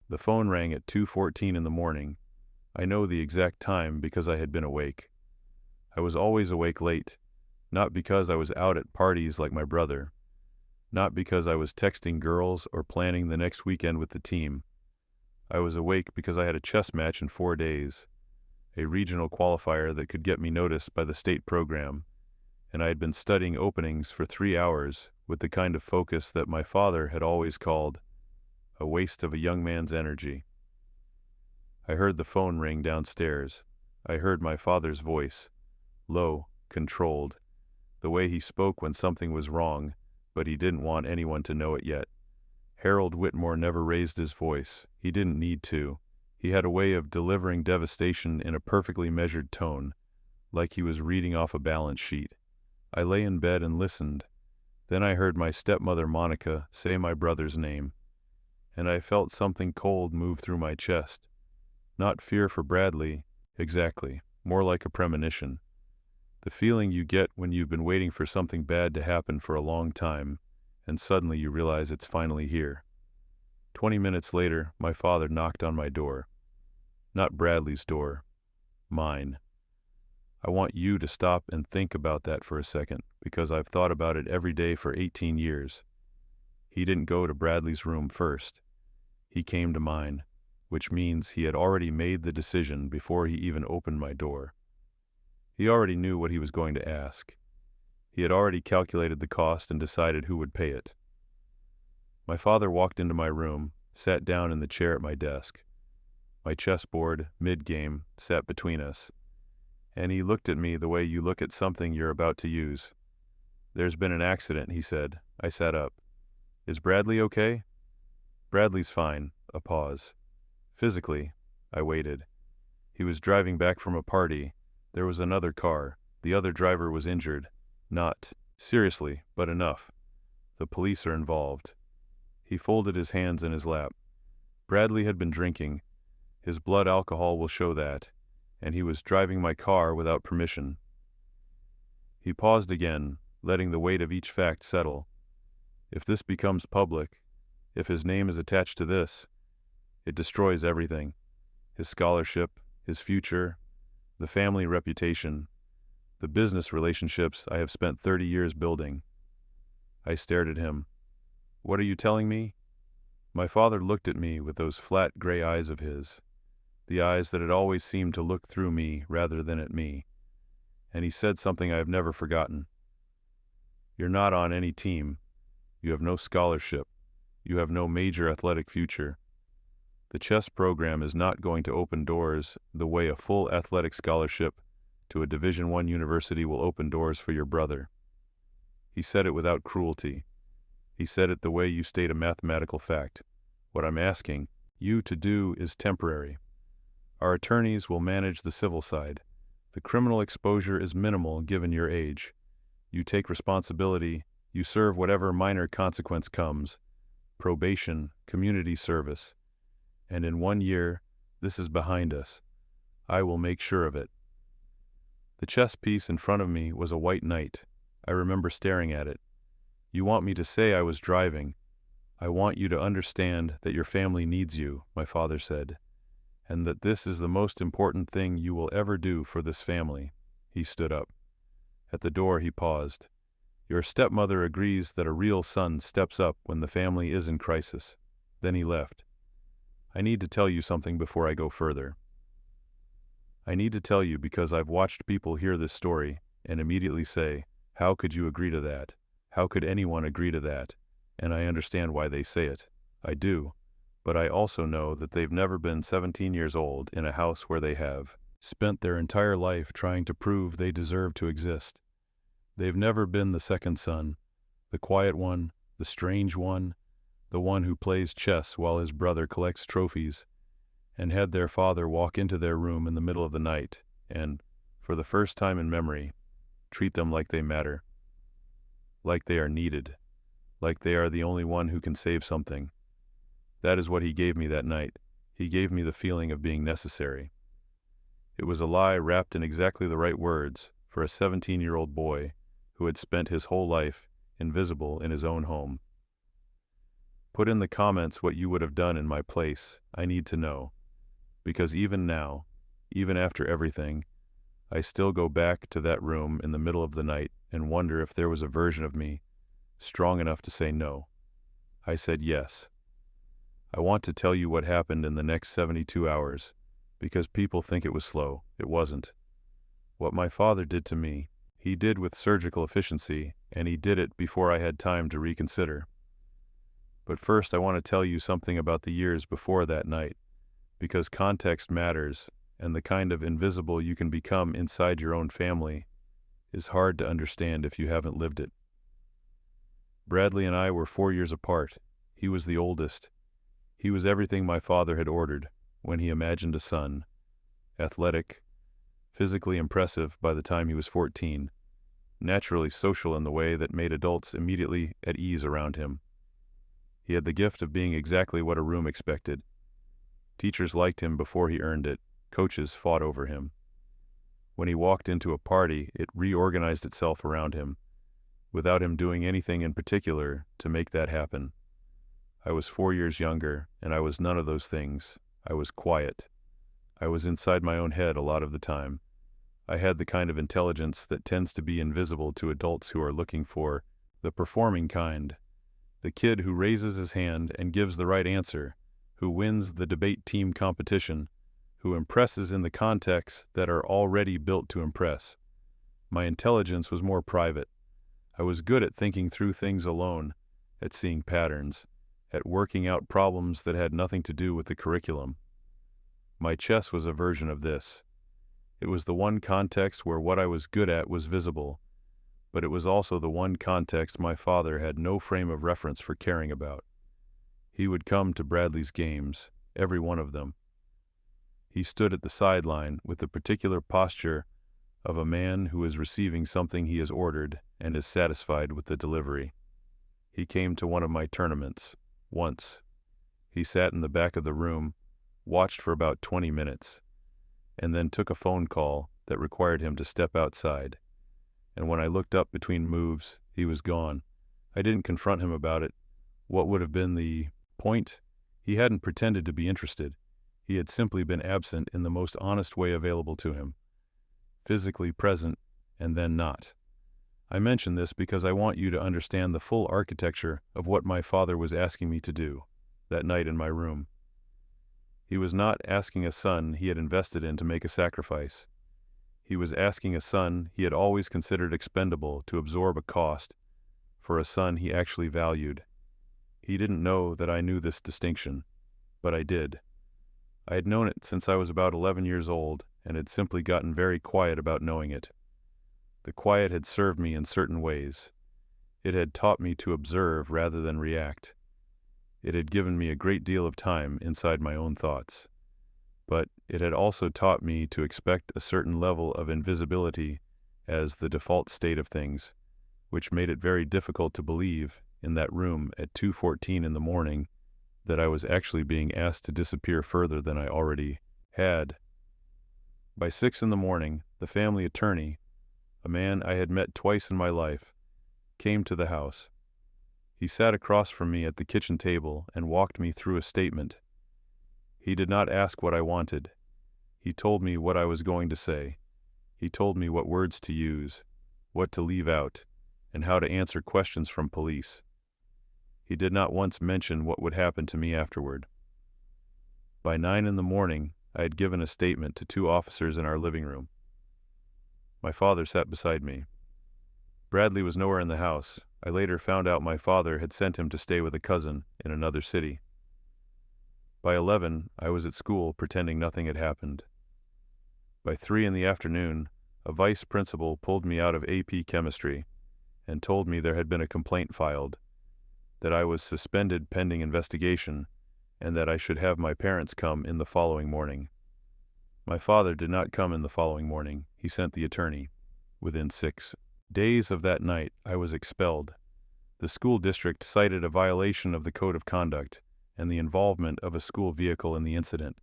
The phone rang at 2:14 in the morning. I know the exact time because I had been awake. I was always awake late, not because I was out at parties like my brother, not because I was texting girls or planning the next weekend with the team. I was awake because I had a chess match in 4 days, a regional qualifier that could get me noticed by the state program, and I had been studying openings for 3 hours with the kind of focus that my father had always called a waste of a young man's energy. I heard the phone ring downstairs. I heard my father's voice, low, controlled, the way he spoke when something was wrong, but he didn't want anyone to know it yet. Harold Whitmore never raised his voice. He didn't need to. He had a way of delivering devastation in a perfectly measured tone, like he was reading off a balance sheet. I lay in bed and listened. Then I heard my stepmother Monica say my brother's name, and I felt something cold move through my chest. Not fear for Bradley, exactly, more like a premonition. The feeling you get when you've been waiting for something bad to happen for a long time, and suddenly you realize it's finally here. 20 minutes later, my father knocked on my door. Not Bradley's door, mine. I want you to stop and think about that for a second, because I've thought about it every day for 18 years. He didn't go to Bradley's room first. He came to mine, which means he had already made the decision before he even opened my door. He already knew what he was going to ask. He had already calculated the cost and decided who would pay it. My father walked into my room, sat down in the chair at my desk. My chessboard, mid-game, sat between us, and he looked at me the way you look at something you're about to use. "There's been an accident," he said. I sat up. "Is Bradley okay?" "Bradley's fine." A pause. "Physically." I waited. "He was driving back from a party. There was another car. The other driver was injured. Not seriously, but enough. The police are involved." He folded his hands in his lap. "Bradley had been drinking. His blood alcohol will show that. And he was driving my car without permission." He paused again, letting the weight of each fact settle. "If this becomes public, if his name is attached to this, it destroys everything. His scholarship, his future, the family reputation, the business relationships I have spent 30 years building." I stared at him. "What are you telling me?" My father looked at me with those flat gray eyes of his, the eyes that had always seemed to look through me rather than at me, and he said something I have never forgotten. "You're not on any team. You have no scholarship. You have no major athletic future. The chess program is not going to open doors the way a full athletic scholarship to a Division I university will open doors for your brother." He said it without cruelty. He said it the way you state a mathematical fact. "What I'm asking you to do is temporary. Our attorneys will manage the civil side. The criminal exposure is minimal given your age. You take responsibility, you serve whatever minor consequence comes, probation, community service. And in 1 year, this is behind us. I will make sure of it." The chess piece in front of me was a white knight. I remember staring at it. "You want me to say I was driving. I want you to understand that your family needs you," my father said, "and that this is the most important thing you will ever do for this family." He stood up. At the door he paused. "Your stepmother agrees that a real son steps up when the family is in crisis." Then he left. "I need to tell you something before I go further. I need to tell you because I've watched people hear this story and immediately say, 'How could you agree to that? How could anyone agree to that?' And I understand why they say it. I do. But I also know that they've never been 17 years old in a house where they have spent their entire life trying to prove they deserve to exist. They've never been the second son, the quiet one, the strange one, the one who plays chess while his brother collects trophies, and had their father walk into their room in the middle of the night and, for the first time in memory, treat them like they matter, like they are needed, like they are the only one who can save something. That is what he gave me that night. He gave me the feeling of being necessary. It was a lie wrapped in exactly the right words for a 17-year-old boy who had spent his whole life invisible in his own home. Put in the comments what you would have done in my place. I need to know. Because even now, even after everything, I still go back to that room in the middle of the night and wonder if there was a version of me strong enough to say no. I said yes. I want to tell you what happened in the next 72 hours, because people think it was slow. It wasn't. What my father did to me, he did with surgical efficiency, and he did it before I had time to reconsider. But first I want to tell you something about the years before that night, because context matters, and the kind of invisible you can become inside your own family is hard to understand if you haven't lived it. Bradley and I were 4 years apart. He was the oldest. He was everything my father had ordered when he imagined a son. Athletic, physically impressive by the time he was 14, naturally social in the way that made adults immediately at ease around him. He had the gift of being exactly what a room expected. Teachers liked him before he earned it. Coaches fought over him. When he walked into a party, it reorganized itself around him, without him doing anything in particular to make that happen. I was 4 years younger, and I was none of those things. I was quiet. I was inside my own head a lot of the time. I had the kind of intelligence that tends to be invisible to adults who are looking for the performing kind. The kid who raises his hand and gives the right answer, who wins the debate team competition, who impresses in the contexts that are already built to impress. My intelligence was more private. I was good at thinking through things alone, at seeing patterns, at working out problems that had nothing to do with the curriculum. My chess was a version of this. It was the one context where what I was good at was visible, but it was also the one context my father had no frame of reference for caring about. He would come to Bradley's games, every one of them. He stood at the sideline with the particular posture of a man who is receiving something he has ordered and is satisfied with the delivery. He came to one of my tournaments, once. He sat in the back of the room, watched for about 20 minutes, and then took a phone call that required him to step outside. And when I looked up between moves, he was gone. I didn't confront him about it. What would have been the point? He hadn't pretended to be interested. He had simply been absent in the most honest way available to him. Physically present, and then not. I mention this because I want you to understand the full architecture of what my father was asking me to do that night in my room. He was not asking a son he had invested in to make a sacrifice. He was asking a son he had always considered expendable to absorb a cost for a son he actually valued. He didn't know that I knew this distinction, but I did. I had known it since I was about 11 years old and had simply gotten very quiet about knowing it. The quiet had served me in certain ways. It had taught me to observe rather than react. It had given me a great deal of time inside my own thoughts. But it had also taught me to expect a certain level of invisibility as the default state of things, which made it very difficult to believe in that room at 2:14 in the morning that I was actually being asked to disappear further than I already had. By 6 in the morning, the family attorney, a man I had met twice in my life, came to the house. He sat across from me at the kitchen table and walked me through a statement. He did not ask what I wanted. He told me what I was going to say. He told me what words to use, what to leave out, and how to answer questions from police. He did not once mention what would happen to me afterward. By 9 in the morning, I had given a statement to 2 officers in our living room. My father sat beside me. Bradley was nowhere in the house. I later found out my father had sent him to stay with a cousin in another city. By 11, I was at school pretending nothing had happened. By 3 in the afternoon, a vice principal pulled me out of AP chemistry and told me there had been a complaint filed, that I was suspended pending investigation, and that I should have my parents come in the following morning. My father did not come in the following morning. He sent the attorney. Within 6 days of that night, I was expelled. The school district cited a violation of the code of conduct and the involvement of a school vehicle in the incident,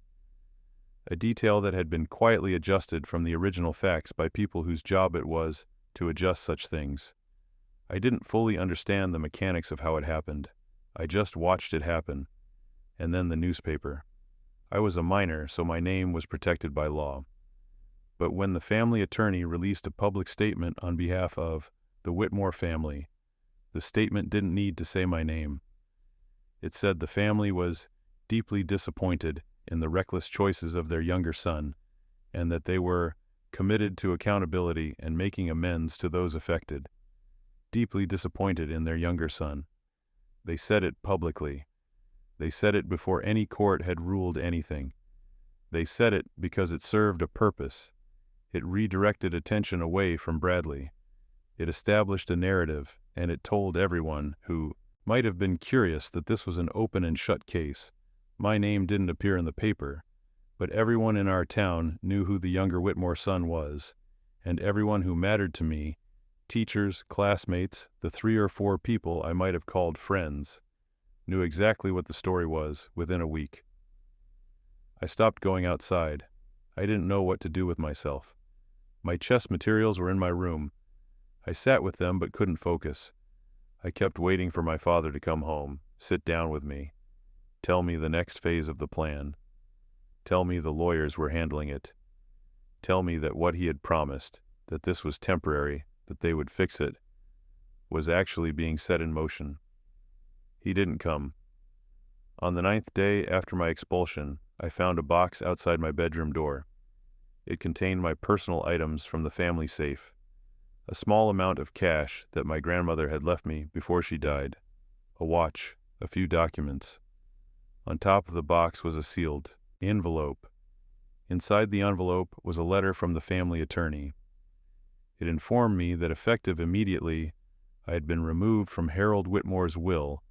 a detail that had been quietly adjusted from the original facts by people whose job it was to adjust such things. I didn't fully understand the mechanics of how it happened. I just watched it happen. And then the newspaper. I was a minor, so my name was protected by law. But when the family attorney released a public statement on behalf of the Whitmore family, the statement didn't need to say my name. It said the family was deeply disappointed in the reckless choices of their younger son, and that they were committed to accountability and making amends to those affected. Deeply disappointed in their younger son. They said it publicly. They said it before any court had ruled anything. They said it because it served a purpose. It redirected attention away from Bradley. It established a narrative, and it told everyone who might have been curious that this was an open and shut case. My name didn't appear in the paper, but everyone in our town knew who the younger Whitmore son was, and everyone who mattered to me, teachers, classmates, the 3 or 4 people I might have called friends, knew exactly what the story was within a week. I stopped going outside. I didn't know what to do with myself. My chess materials were in my room. I sat with them but couldn't focus. I kept waiting for my father to come home, sit down with me, tell me the next phase of the plan, tell me the lawyers were handling it, tell me that what he had promised, that this was temporary, that they would fix it, was actually being set in motion. He didn't come. On the 9th day after my expulsion, I found a box outside my bedroom door. It contained my personal items from the family safe, a small amount of cash that my grandmother had left me before she died, a watch, a few documents. On top of the box was a sealed envelope. Inside the envelope was a letter from the family attorney. It informed me that effective immediately, I had been removed from Harold Whitmore's will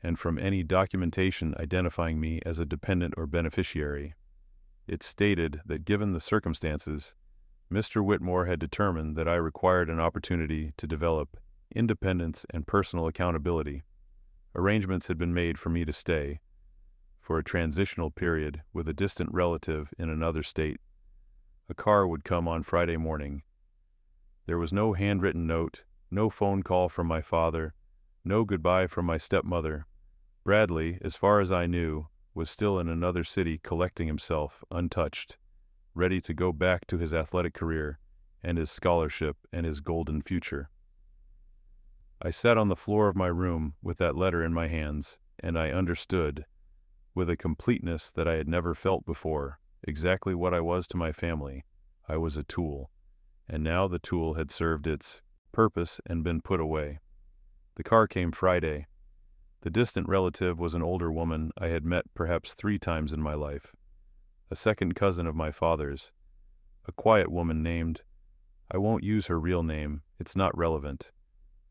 and from any documentation identifying me as a dependent or beneficiary. It stated that given the circumstances, Mr. Whitmore had determined that I required an opportunity to develop independence and personal accountability. Arrangements had been made for me to stay, for a transitional period with a distant relative in another state. A car would come on Friday morning. There was no handwritten note, no phone call from my father, no goodbye from my stepmother. Bradley, as far as I knew, was still in another city collecting himself, untouched, ready to go back to his athletic career and his scholarship and his golden future. I sat on the floor of my room with that letter in my hands, and I understood, with a completeness that I had never felt before, exactly what I was to my family. I was a tool, and now the tool had served its purpose and been put away. The car came Friday. The distant relative was an older woman I had met perhaps 3 times in my life, a second cousin of my father's, a quiet woman named, I won't use her real name, it's not relevant,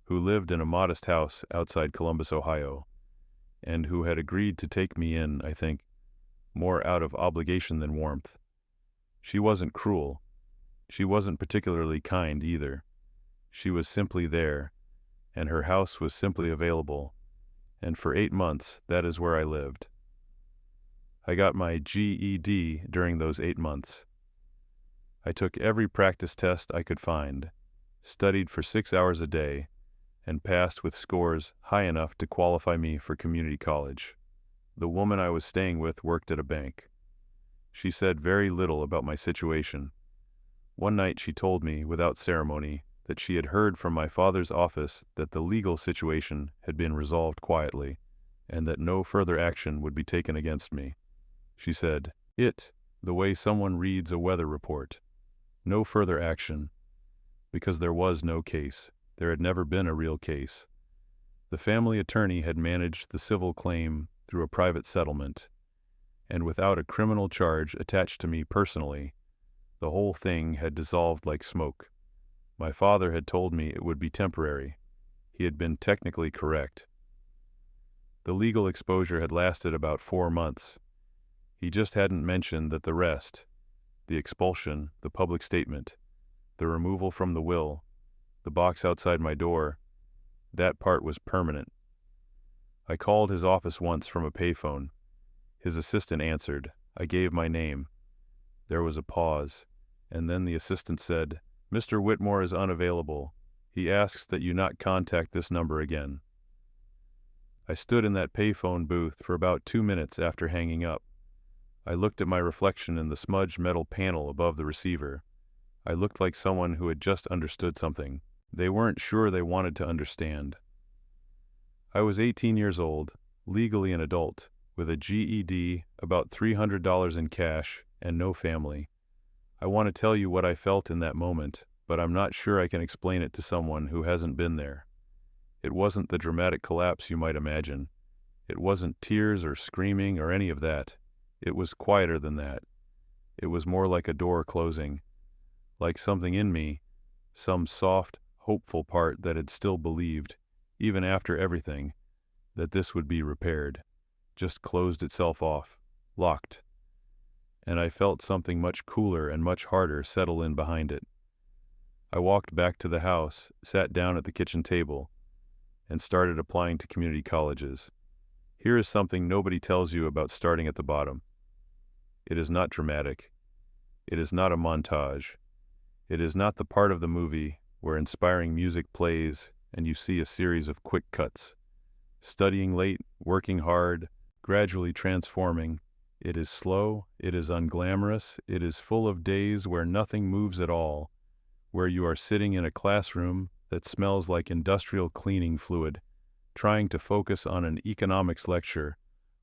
who lived in a modest house outside Columbus, Ohio, and who had agreed to take me in, I think, more out of obligation than warmth. She wasn't cruel. She wasn't particularly kind either. She was simply there, and her house was simply available, and for 8 months that is where I lived. I got my GED during those 8 months. I took every practice test I could find, studied for 6 hours a day, and passed with scores high enough to qualify me for community college. The woman I was staying with worked at a bank. She said very little about my situation. One night she told me, without ceremony, that she had heard from my father's office that the legal situation had been resolved quietly, and that no further action would be taken against me. She said, the way someone reads a weather report. No further action, because there was no case. There had never been a real case. The family attorney had managed the civil claim through a private settlement, and without a criminal charge attached to me personally, the whole thing had dissolved like smoke. My father had told me it would be temporary. He had been technically correct. The legal exposure had lasted about 4 months. He just hadn't mentioned that the rest, the expulsion, the public statement, the removal from the will, the box outside my door, that part was permanent. I called his office once from a payphone. His assistant answered. I gave my name. There was a pause, and then the assistant said, Mr. Whitmore is unavailable. He asks that you not contact this number again. I stood in that payphone booth for about 2 minutes after hanging up. I looked at my reflection in the smudged metal panel above the receiver. I looked like someone who had just understood something they weren't sure they wanted to understand. I was 18 years old, legally an adult, with a GED, about $300 in cash, and no family. I want to tell you what I felt in that moment, but I'm not sure I can explain it to someone who hasn't been there. It wasn't the dramatic collapse you might imagine. It wasn't tears or screaming or any of that. It was quieter than that. It was more like a door closing. Like something in me, some soft, hopeful part that had still believed, even after everything, that this would be repaired, just closed itself off, locked. And I felt something much cooler and much harder settle in behind it. I walked back to the house, sat down at the kitchen table, and started applying to community colleges. Here is something nobody tells you about starting at the bottom. It is not dramatic. It is not a montage. It is not the part of the movie where inspiring music plays and you see a series of quick cuts. Studying late, working hard, gradually transforming. It is slow, it is unglamorous, it is full of days where nothing moves at all, where you are sitting in a classroom that smells like industrial cleaning fluid, trying to focus on an economics lecture,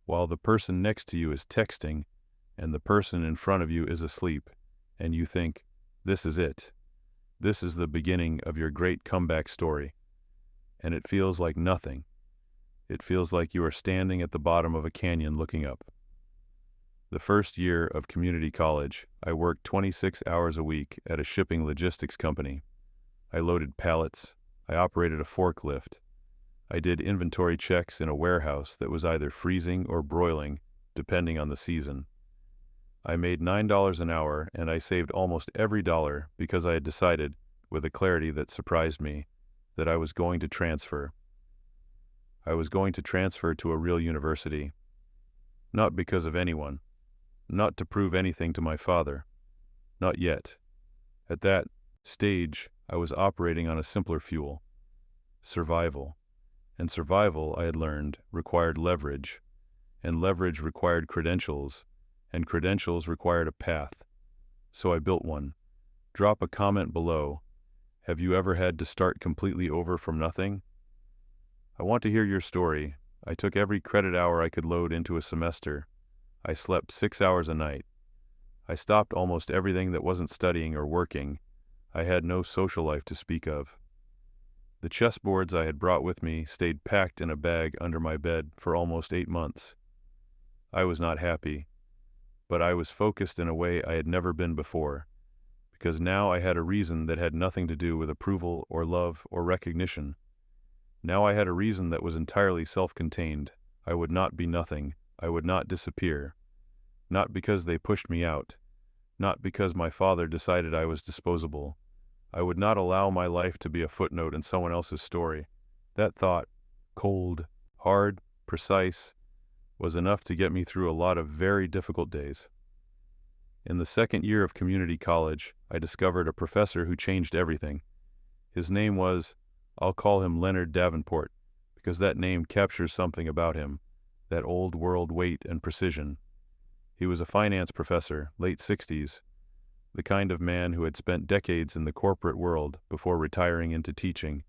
while the person next to you is texting, and the person in front of you is asleep, and you think, this is it. This is the beginning of your great comeback story. And it feels like nothing. It feels like you are standing at the bottom of a canyon looking up. The first year of community college, I worked 26 hours a week at a shipping logistics company. I loaded pallets. I operated a forklift. I did inventory checks in a warehouse that was either freezing or broiling, depending on the season. I made $9 an hour, and I saved almost every dollar because I had decided, with a clarity that surprised me, that I was going to transfer. I was going to transfer to a real university. Not because of anyone. Not to prove anything to my father. Not yet. At that stage, I was operating on a simpler fuel. Survival. And survival, I had learned, required leverage. And leverage required credentials. And credentials required a path. So I built one. Drop a comment below. Have you ever had to start completely over from nothing? I want to hear your story. I took every credit hour I could load into a semester. I slept 6 hours a night. I stopped almost everything that wasn't studying or working. I had no social life to speak of. The chessboards I had brought with me stayed packed in a bag under my bed for almost 8 months. I was not happy. But I was focused in a way I had never been before, because now I had a reason that had nothing to do with approval or love or recognition. Now I had a reason that was entirely self-contained. I would not be nothing. I would not disappear. Not because they pushed me out. Not because my father decided I was disposable. I would not allow my life to be a footnote in someone else's story. That thought, cold, hard, precise, was enough to get me through a lot of very difficult days. In the second year of community college, I discovered a professor who changed everything. His name was, I'll call him Leonard Davenport, because that name captures something about him, that old world weight and precision. He was a finance professor, late 60s, the kind of man who had spent decades in the corporate world before retiring into teaching.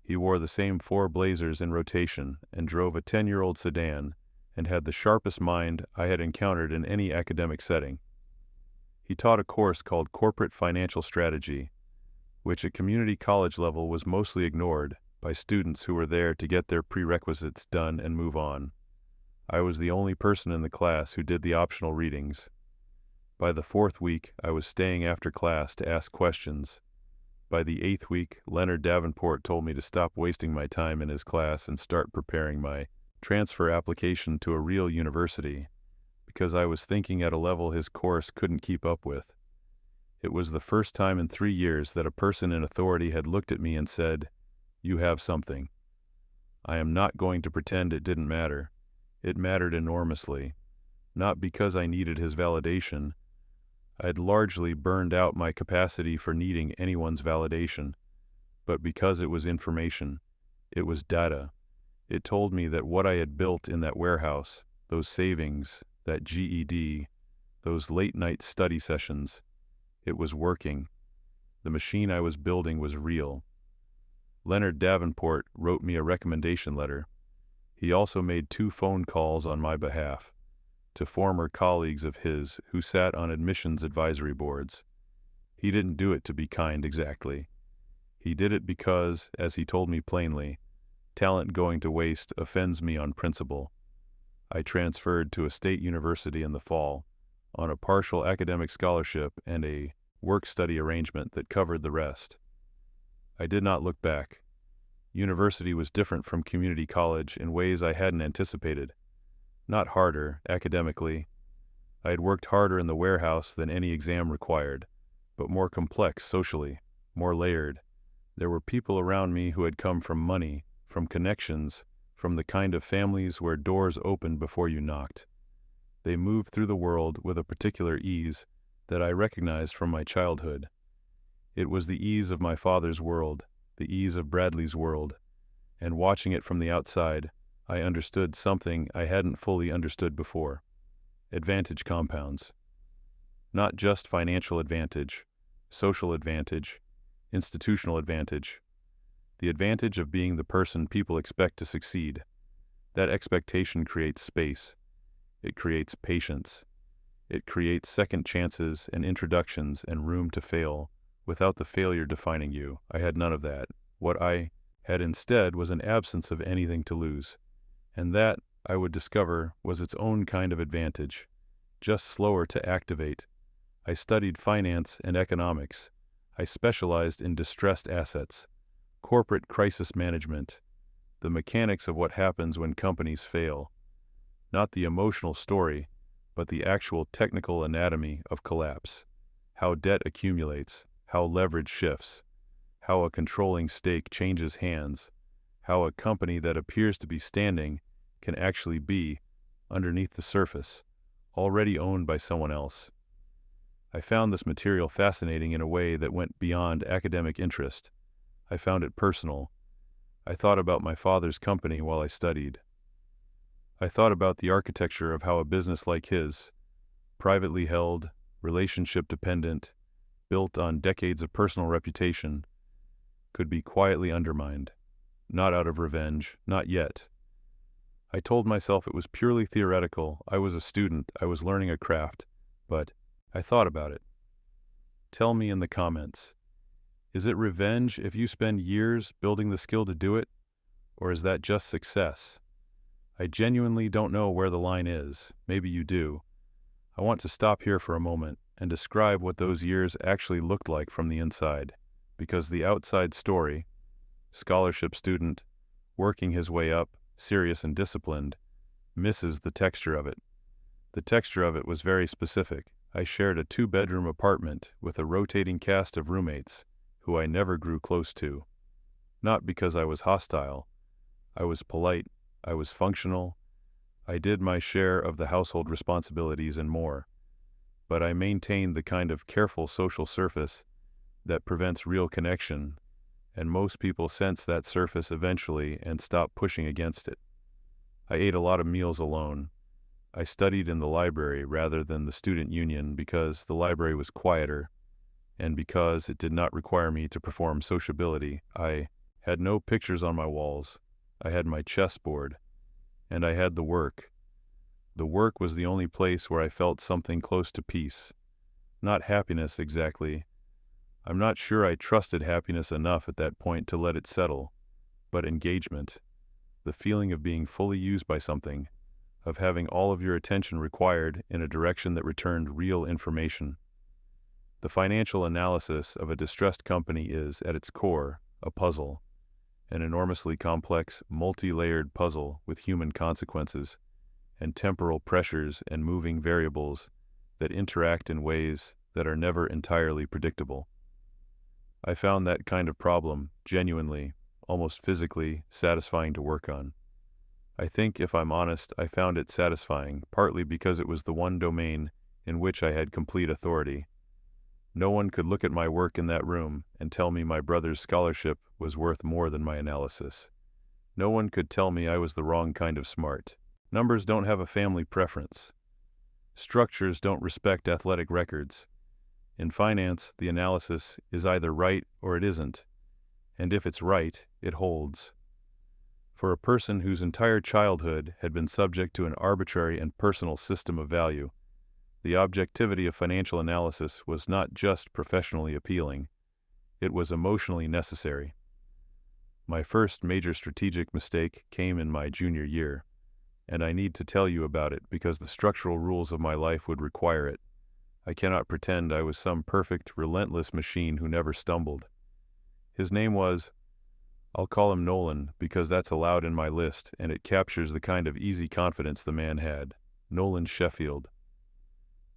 He wore the same 4 blazers in rotation and drove a 10-year-old sedan, and had the sharpest mind I had encountered in any academic setting. He taught a course called Corporate Financial Strategy, which at community college level was mostly ignored by students who were there to get their prerequisites done and move on. I was the only person in the class who did the optional readings. By the 4th week, I was staying after class to ask questions. By the 8th week, Leonard Davenport told me to stop wasting my time in his class and start preparing my transfer application to a real university, because I was thinking at a level his course couldn't keep up with. It was the first time in 3 years that a person in authority had looked at me and said, "You have something." I am not going to pretend it didn't matter. It mattered enormously, not because I needed his validation. I had largely burned out my capacity for needing anyone's validation, but because it was information. It was data. It told me that what I had built in that warehouse, those savings, that GED, those late-night study sessions, it was working. The machine I was building was real. Leonard Davenport wrote me a recommendation letter. He also made 2 phone calls on my behalf to former colleagues of his who sat on admissions advisory boards. He didn't do it to be kind exactly. He did it because, as he told me plainly, talent going to waste offends me on principle. I transferred to a state university in the fall on a partial academic scholarship and a work-study arrangement that covered the rest. I did not look back. University was different from community college in ways I hadn't anticipated. Not harder, academically. I had worked harder in the warehouse than any exam required, but more complex socially, more layered. There were people around me who had come from money, from connections, from the kind of families where doors opened before you knocked. They moved through the world with a particular ease that I recognized from my childhood. It was the ease of my father's world, the ease of Bradley's world, and watching it from the outside, I understood something I hadn't fully understood before. Advantage compounds. Not just financial advantage, social advantage, institutional advantage. The advantage of being the person people expect to succeed. That expectation creates space. It creates patience. It creates second chances and introductions and room to fail, without the failure defining you. I had none of that. What I had instead was an absence of anything to lose. And that, I would discover, was its own kind of advantage, just slower to activate. I studied finance and economics. I specialized in distressed assets, corporate crisis management, the mechanics of what happens when companies fail. Not the emotional story, but the actual technical anatomy of collapse. How debt accumulates, how leverage shifts, how a controlling stake changes hands, how a company that appears to be standing can actually be, underneath the surface, already owned by someone else. I found this material fascinating in a way that went beyond academic interest. I found it personal. I thought about my father's company while I studied. I thought about the architecture of how a business like his, privately held, relationship-dependent, built on decades of personal reputation, could be quietly undermined. Not out of revenge, not yet. I told myself it was purely theoretical. I was a student, I was learning a craft, but I thought about it. Tell me in the comments. Is it revenge if you spend years building the skill to do it? Or is that just success? I genuinely don't know where the line is. Maybe you do. I want to stop here for a moment and describe what those years actually looked like from the inside, because the outside story, scholarship student, working his way up, serious and disciplined, misses the texture of it. The texture of it was very specific. I shared a 2-bedroom apartment with a rotating cast of roommates who I never grew close to. Not because I was hostile. I was polite. I was functional. I did my share of the household responsibilities and more. But I maintained the kind of careful social surface that prevents real connection, and most people sense that surface eventually and stop pushing against it. I ate a lot of meals alone. I studied in the library rather than the student union because the library was quieter, and because it did not require me to perform sociability. I had no pictures on my walls. I had my chessboard, and I had the work. The work was the only place where I felt something close to peace. Not happiness exactly. I'm not sure I trusted happiness enough at that point to let it settle, but engagement. The feeling of being fully used by something, of having all of your attention required in a direction that returned real information. The financial analysis of a distressed company is, at its core, a puzzle. An enormously complex, multi-layered puzzle with human consequences and temporal pressures and moving variables that interact in ways that are never entirely predictable. I found that kind of problem genuinely, almost physically, satisfying to work on. I think, if I'm honest, I found it satisfying, partly because it was the one domain in which I had complete authority. No one could look at my work in that room and tell me my brother's scholarship was worth more than my analysis. No one could tell me I was the wrong kind of smart. Numbers don't have a family preference. Structures don't respect athletic records. In finance, the analysis is either right or it isn't, and if it's right, it holds. For a person whose entire childhood had been subject to an arbitrary and personal system of value, the objectivity of financial analysis was not just professionally appealing, it was emotionally necessary. My first major strategic mistake came in my junior year, and I need to tell you about it because the structural rules of my life would require it. I cannot pretend I was some perfect, relentless machine who never stumbled. His name was, I'll call him Nolan because that's allowed in my list and it captures the kind of easy confidence the man had, Nolan Sheffield.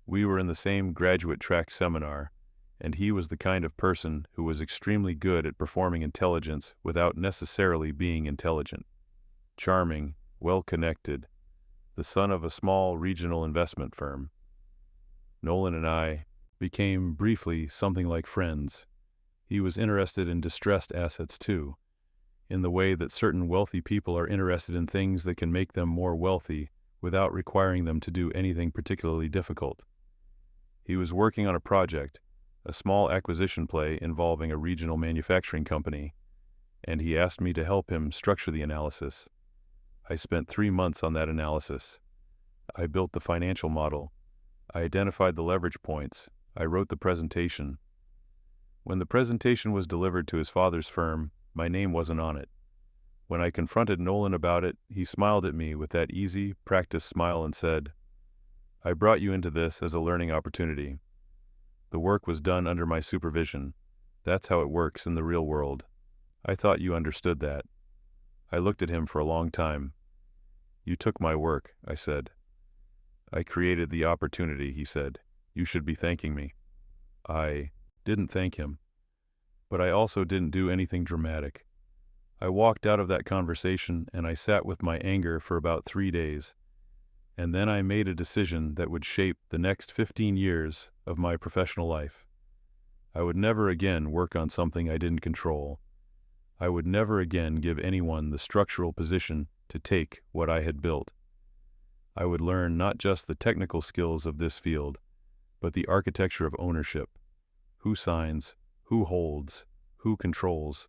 We were in the same graduate track seminar, and he was the kind of person who was extremely good at performing intelligence without necessarily being intelligent. Charming, well-connected, the son of a small regional investment firm. Nolan and I became briefly something like friends. He was interested in distressed assets too, in the way that certain wealthy people are interested in things that can make them more wealthy without requiring them to do anything particularly difficult. He was working on a project, a small acquisition play involving a regional manufacturing company, and he asked me to help him structure the analysis. I spent 3 months on that analysis. I built the financial model. I identified the leverage points. I wrote the presentation. When the presentation was delivered to his father's firm, my name wasn't on it. When I confronted Nolan about it, he smiled at me with that easy, practiced smile and said, "I brought you into this as a learning opportunity. The work was done under my supervision. That's how it works in the real world. I thought you understood that." I looked at him for a long time. "You took my work," I said. "I created the opportunity," he said. "You should be thanking me." I didn't thank him, but I also didn't do anything dramatic. I walked out of that conversation and I sat with my anger for about 3 days, and then I made a decision that would shape the next 15 years of my professional life. I would never again work on something I didn't control. I would never again give anyone the structural position to take what I had built. I would learn not just the technical skills of this field, but the architecture of ownership. Who signs, who holds, who controls.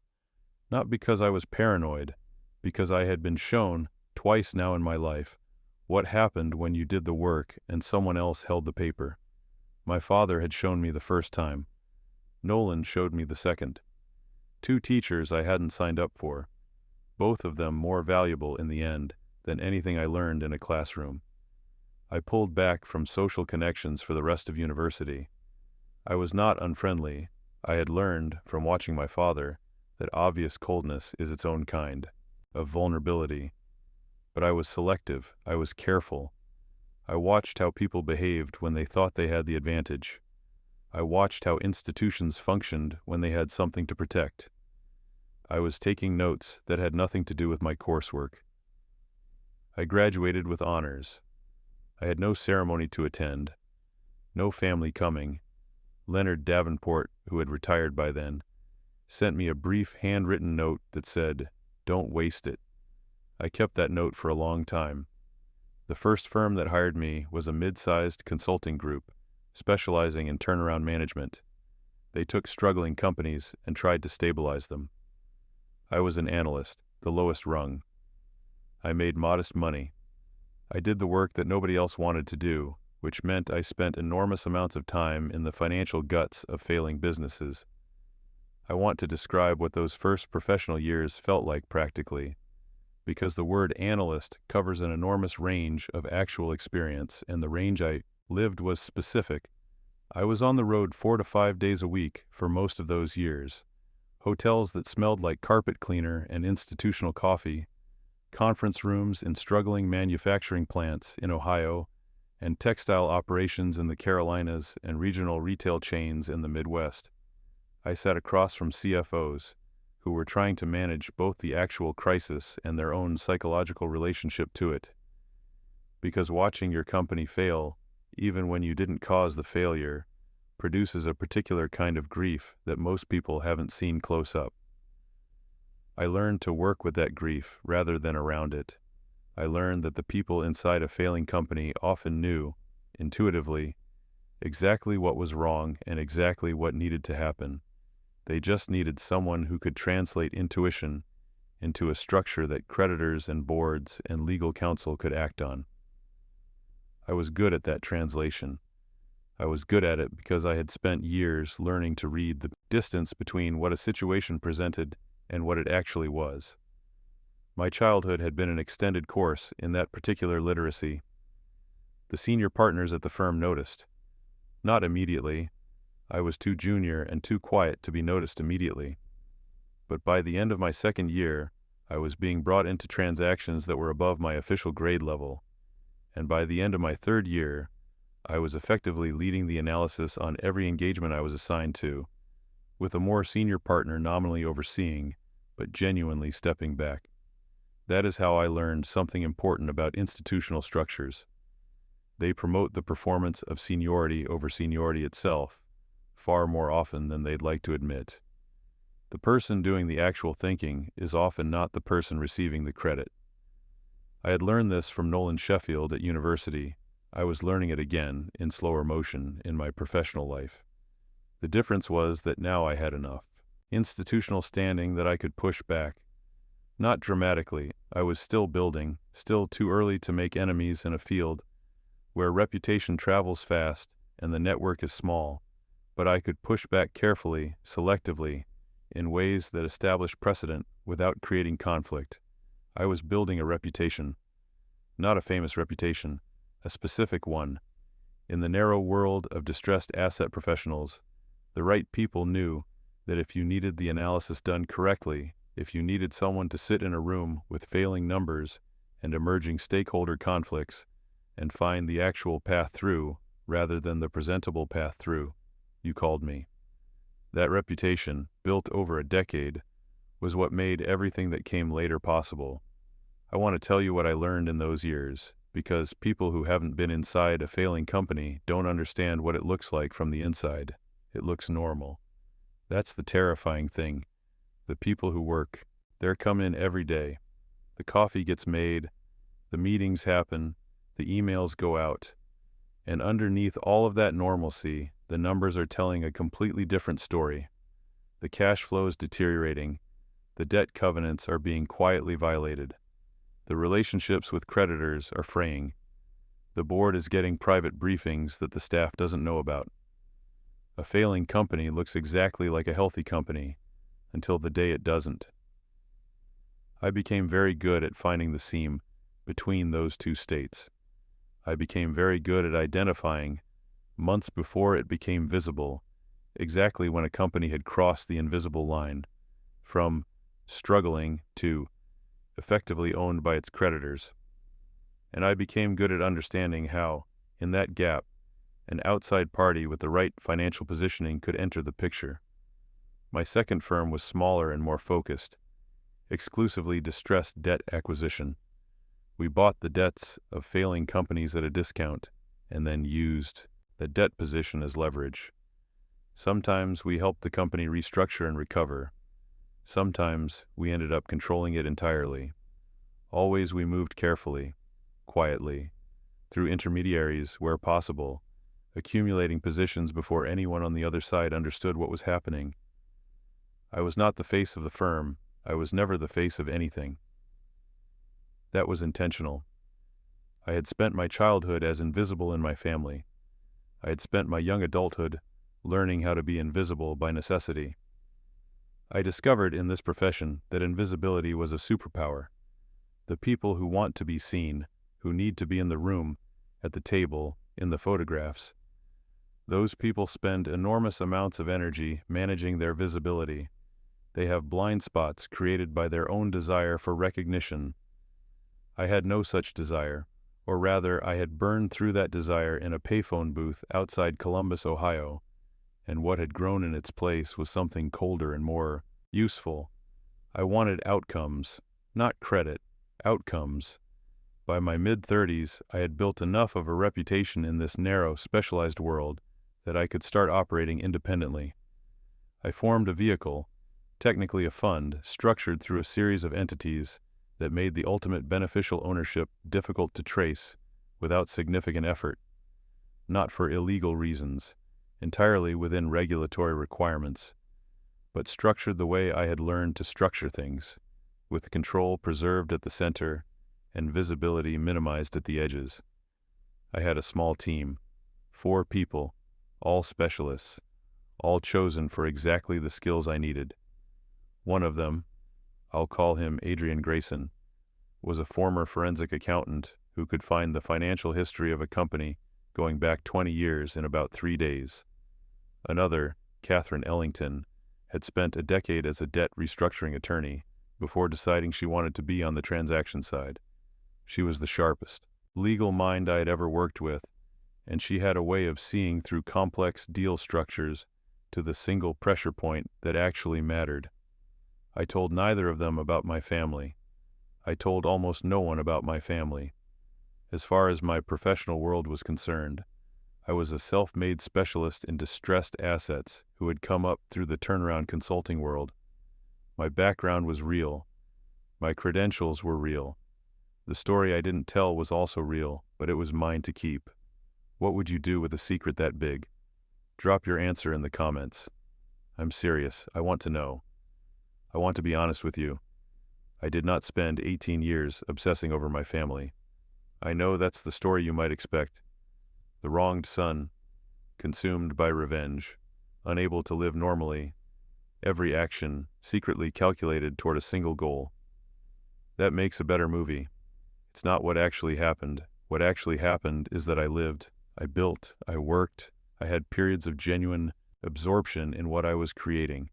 Not because I was paranoid, because I had been shown, twice now in my life, what happened when you did the work and someone else held the paper. My father had shown me the first time. Nolan showed me the second. 2 teachers I hadn't signed up for, both of them more valuable in the end than anything I learned in a classroom. I pulled back from social connections for the rest of university. I was not unfriendly. I had learned, from watching my father, that obvious coldness is its own kind of vulnerability. But I was selective. I was careful. I watched how people behaved when they thought they had the advantage. I watched how institutions functioned when they had something to protect. I was taking notes that had nothing to do with my coursework. I graduated with honors. I had no ceremony to attend, no family coming. Leonard Davenport, who had retired by then, sent me a brief handwritten note that said, "Don't waste it." I kept that note for a long time. The first firm that hired me was a mid-sized consulting group, specializing in turnaround management. They took struggling companies and tried to stabilize them. I was an analyst, the lowest rung. I made modest money. I did the work that nobody else wanted to do, which meant I spent enormous amounts of time in the financial guts of failing businesses. I want to describe what those first professional years felt like practically, because the word analyst covers an enormous range of actual experience, and the range I lived was specific. I was on the road 4 to 5 days a week for most of those years. Hotels that smelled like carpet cleaner and institutional coffee, conference rooms in struggling manufacturing plants in Ohio, and textile operations in the Carolinas and regional retail chains in the Midwest. I sat across from CFOs who were trying to manage both the actual crisis and their own psychological relationship to it. Because watching your company fail, even when you didn't cause the failure, produces a particular kind of grief that most people haven't seen close up. I learned to work with that grief rather than around it. I learned that the people inside a failing company often knew, intuitively, exactly what was wrong and exactly what needed to happen. They just needed someone who could translate intuition into a structure that creditors and boards and legal counsel could act on. I was good at that translation. I was good at it because I had spent years learning to read the distance between what a situation presented and what it actually was. My childhood had been an extended course in that particular literacy. The senior partners at the firm noticed. Not immediately. I was too junior and too quiet to be noticed immediately. But by the end of my second year, I was being brought into transactions that were above my official grade level. And by the end of my third year, I was effectively leading the analysis on every engagement I was assigned to, with a more senior partner nominally overseeing, but genuinely stepping back. That is how I learned something important about institutional structures. They promote the performance of seniority over seniority itself, far more often than they'd like to admit. The person doing the actual thinking is often not the person receiving the credit. I had learned this from Nolan Sheffield at university. I was learning it again, in slower motion, in my professional life. The difference was that now I had enough institutional standing that I could push back. Not dramatically. I was still building, still too early to make enemies in a field where reputation travels fast and the network is small, but I could push back carefully, selectively, in ways that established precedent without creating conflict. I was building a reputation. Not a famous reputation, a specific one. In the narrow world of distressed asset professionals, the right people knew that if you needed the analysis done correctly, if you needed someone to sit in a room with failing numbers and emerging stakeholder conflicts and find the actual path through rather than the presentable path through, you called me. That reputation, built over a decade, was what made everything that came later possible. I want to tell you what I learned in those years, because people who haven't been inside a failing company don't understand what it looks like from the inside. It looks normal. That's the terrifying thing. The people who work, they're coming in every day. The coffee gets made, the meetings happen, the emails go out. And underneath all of that normalcy, the numbers are telling a completely different story. The cash flow is deteriorating. The debt covenants are being quietly violated. The relationships with creditors are fraying. The board is getting private briefings that the staff doesn't know about. A failing company looks exactly like a healthy company until the day it doesn't. I became very good at finding the seam between those two states. I became very good at identifying, months before it became visible, exactly when a company had crossed the invisible line, from struggling to effectively owned by its creditors. And I became good at understanding how, in that gap, an outside party with the right financial positioning could enter the picture. My second firm was smaller and more focused, exclusively distressed debt acquisition. We bought the debts of failing companies at a discount and then used the debt position as leverage. Sometimes we helped the company restructure and recover. Sometimes we ended up controlling it entirely. Always we moved carefully, quietly, through intermediaries where possible, accumulating positions before anyone on the other side understood what was happening. I was not the face of the firm. I was never the face of anything. That was intentional. I had spent my childhood as invisible in my family. I had spent my young adulthood learning how to be invisible by necessity. I discovered in this profession that invisibility was a superpower. The people who want to be seen, who need to be in the room, at the table, in the photographs, those people spend enormous amounts of energy managing their visibility. They have blind spots created by their own desire for recognition. I had no such desire, or rather I had burned through that desire in a payphone booth outside Columbus, Ohio, and what had grown in its place was something colder and more useful. I wanted outcomes, not credit, outcomes. By my mid-30s, I had built enough of a reputation in this narrow, specialized world that I could start operating independently. I formed a vehicle, technically a fund structured through a series of entities that made the ultimate beneficial ownership difficult to trace without significant effort, not for illegal reasons, entirely within regulatory requirements, but structured the way I had learned to structure things, with control preserved at the center and visibility minimized at the edges. I had a small team, 4 people, all specialists, all chosen for exactly the skills I needed. One of them, I'll call him Adrian Grayson, was a former forensic accountant who could find the financial history of a company going back 20 years in about 3 days. Another, Catherine Ellington, had spent a decade as a debt restructuring attorney before deciding she wanted to be on the transaction side. She was the sharpest legal mind I had ever worked with, and she had a way of seeing through complex deal structures to the single pressure point that actually mattered. I told neither of them about my family. I told almost no one about my family. As far as my professional world was concerned, I was a self-made specialist in distressed assets who had come up through the turnaround consulting world. My background was real. My credentials were real. The story I didn't tell was also real, but it was mine to keep. What would you do with a secret that big? Drop your answer in the comments. I'm serious. I want to know. I want to be honest with you. I did not spend 18 years obsessing over my family. I know that's the story you might expect. The wronged son, consumed by revenge, unable to live normally, every action secretly calculated toward a single goal. That makes a better movie. It's not what actually happened. What actually happened is that I lived, I built, I worked, I had periods of genuine absorption in what I was creating,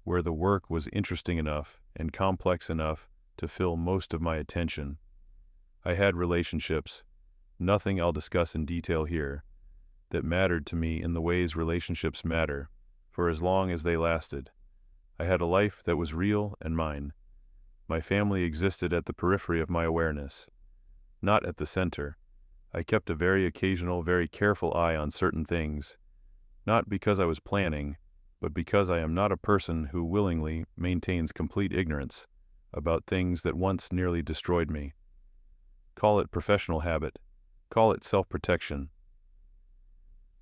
where the work was interesting enough and complex enough to fill most of my attention. I had relationships, nothing I'll discuss in detail here, that mattered to me in the ways relationships matter, for as long as they lasted. I had a life that was real and mine. My family existed at the periphery of my awareness, not at the center. I kept a very occasional, very careful eye on certain things, not because I was planning, but because I am not a person who willingly maintains complete ignorance about things that once nearly destroyed me. Call it professional habit. Call it self-protection.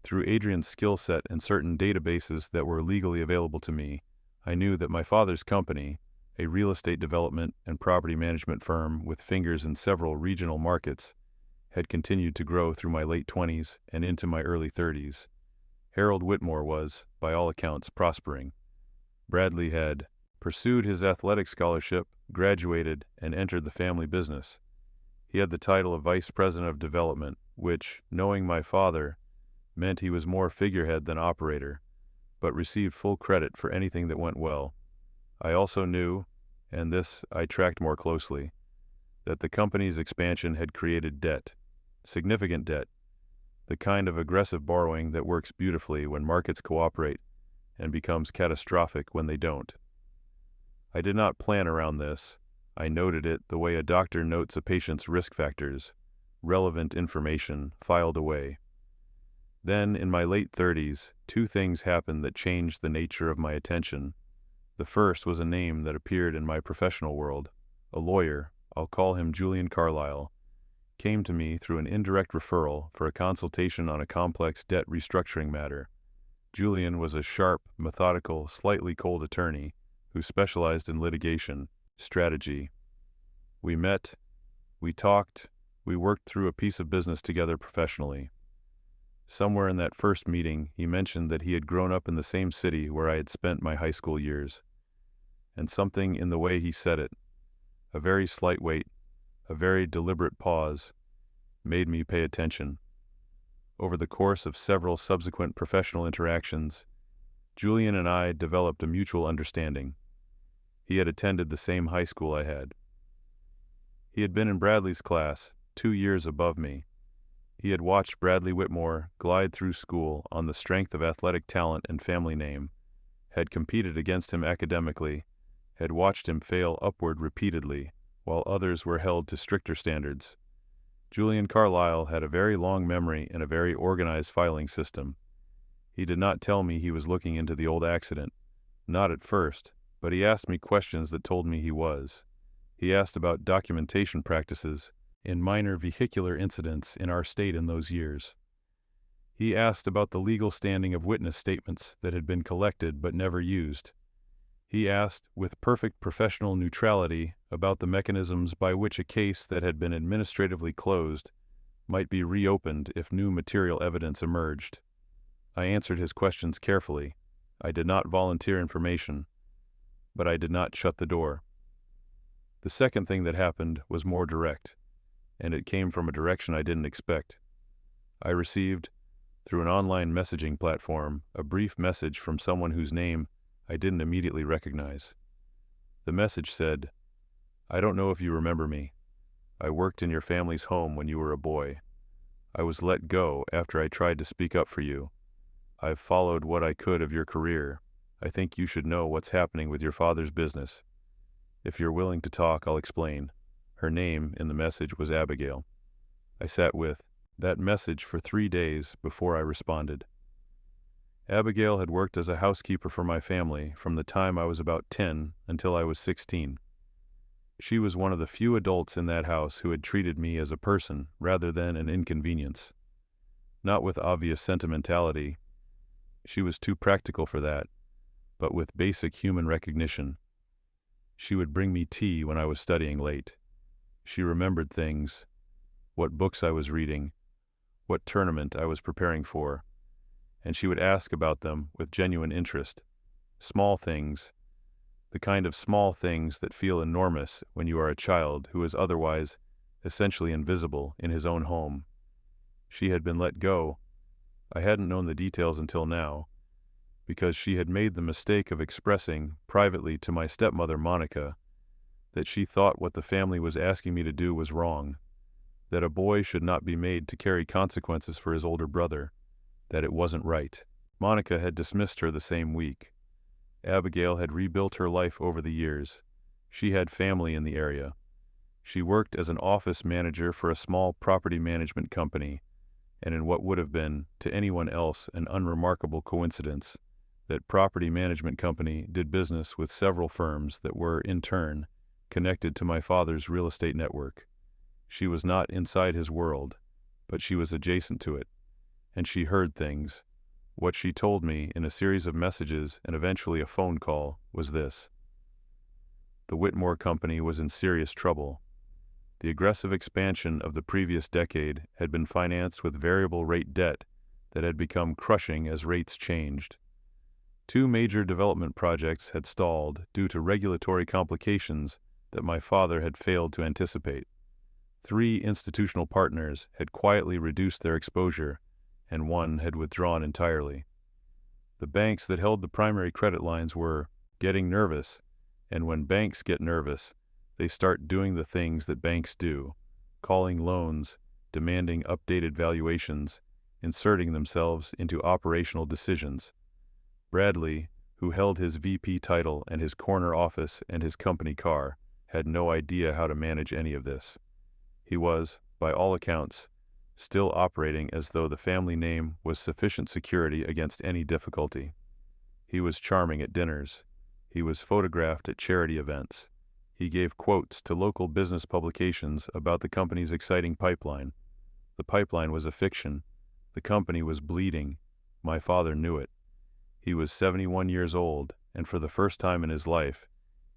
Through Adrian's skill set and certain databases that were legally available to me, I knew that my father's company, a real estate development and property management firm with fingers in several regional markets, had continued to grow through my late 20s and into my early 30s. Harold Whitmore was, by all accounts, prospering. Bradley had pursued his athletic scholarship, graduated, and entered the family business. He had the title of Vice President of Development, which, knowing my father, meant he was more figurehead than operator, but received full credit for anything that went well. I also knew, and this I tracked more closely, that the company's expansion had created debt, significant debt, the kind of aggressive borrowing that works beautifully when markets cooperate and becomes catastrophic when they don't. I did not plan around this. I noted it the way a doctor notes a patient's risk factors, relevant information filed away. Then, in my late 30s, 2 things happened that changed the nature of my attention. The first was a name that appeared in my professional world. A lawyer, I'll call him Julian Carlisle, came to me through an indirect referral for a consultation on a complex debt restructuring matter. Julian was a sharp, methodical, slightly cold attorney who specialized in litigation strategy. We met, we talked, we worked through a piece of business together professionally. Somewhere in that first meeting, he mentioned that he had grown up in the same city where I had spent my high school years. And something in the way he said it, a very slight wait, a very deliberate pause, made me pay attention. Over the course of several subsequent professional interactions, Julian and I developed a mutual understanding. He had attended the same high school I had. He had been in Bradley's class, 2 years above me. He had watched Bradley Whitmore glide through school on the strength of athletic talent and family name, had competed against him academically, had watched him fail upward repeatedly, while others were held to stricter standards. Julian Carlisle had a very long memory and a very organized filing system. He did not tell me he was looking into the old accident, not at first, but he asked me questions that told me he was. He asked about documentation practices in minor vehicular incidents in our state in those years. He asked about the legal standing of witness statements that had been collected but never used. He asked, with perfect professional neutrality, about the mechanisms by which a case that had been administratively closed might be reopened if new material evidence emerged. I answered his questions carefully. I did not volunteer information, but I did not shut the door. The second thing that happened was more direct, and it came from a direction I didn't expect. I received, through an online messaging platform, a brief message from someone whose name I didn't immediately recognize. The message said, "I don't know if you remember me. I worked in your family's home when you were a boy. I was let go after I tried to speak up for you. I've followed what I could of your career. I think you should know what's happening with your father's business. If you're willing to talk, I'll explain." Her name in the message was Abigail. I sat with that message for 3 days before I responded. Abigail had worked as a housekeeper for my family from the time I was about 10 until I was 16. She was one of the few adults in that house who had treated me as a person rather than an inconvenience. Not with obvious sentimentality. She was too practical for that, but with basic human recognition. She would bring me tea when I was studying late. She remembered things, what books I was reading, what tournament I was preparing for, and she would ask about them with genuine interest. Small things, the kind of small things that feel enormous when you are a child who is otherwise essentially invisible in his own home. She had been let go. I hadn't known the details until now, because she had made the mistake of expressing privately to my stepmother, Monica, that she thought what the family was asking me to do was wrong, that a boy should not be made to carry consequences for his older brother, that it wasn't right. Monica had dismissed her the same week. Abigail had rebuilt her life over the years. She had family in the area. She worked as an office manager for a small property management company, and in what would have been, to anyone else, an unremarkable coincidence, that property management company did business with several firms that were, in turn, connected to my father's real estate network. She was not inside his world, but she was adjacent to it, and she heard things. What she told me in a series of messages and eventually a phone call was this: the Whitmore Company was in serious trouble. The aggressive expansion of the previous decade had been financed with variable rate debt that had become crushing as rates changed. 2 major development projects had stalled due to regulatory complications that my father had failed to anticipate. 3 institutional partners had quietly reduced their exposure, and 1 had withdrawn entirely. The banks that held the primary credit lines were getting nervous, and when banks get nervous, they start doing the things that banks do, calling loans, demanding updated valuations, inserting themselves into operational decisions. Bradley, who held his VP title and his corner office and his company car, had no idea how to manage any of this. He was, by all accounts, still operating as though the family name was sufficient security against any difficulty. He was charming at dinners. He was photographed at charity events. He gave quotes to local business publications about the company's exciting pipeline. The pipeline was a fiction. The company was bleeding. My father knew it. He was 71 years old, and for the first time in his life,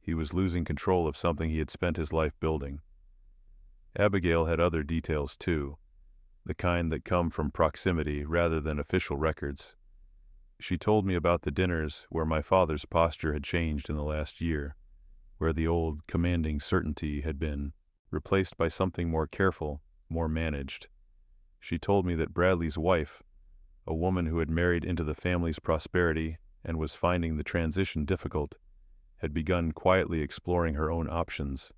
he was losing control of something he had spent his life building. Abigail had other details too, the kind that come from proximity rather than official records. She told me about the dinners where my father's posture had changed in the last year, where the old commanding certainty had been replaced by something more careful, more managed. She told me that Bradley's wife, a woman who had married into the family's prosperity and was finding the transition difficult, had begun quietly exploring her own options.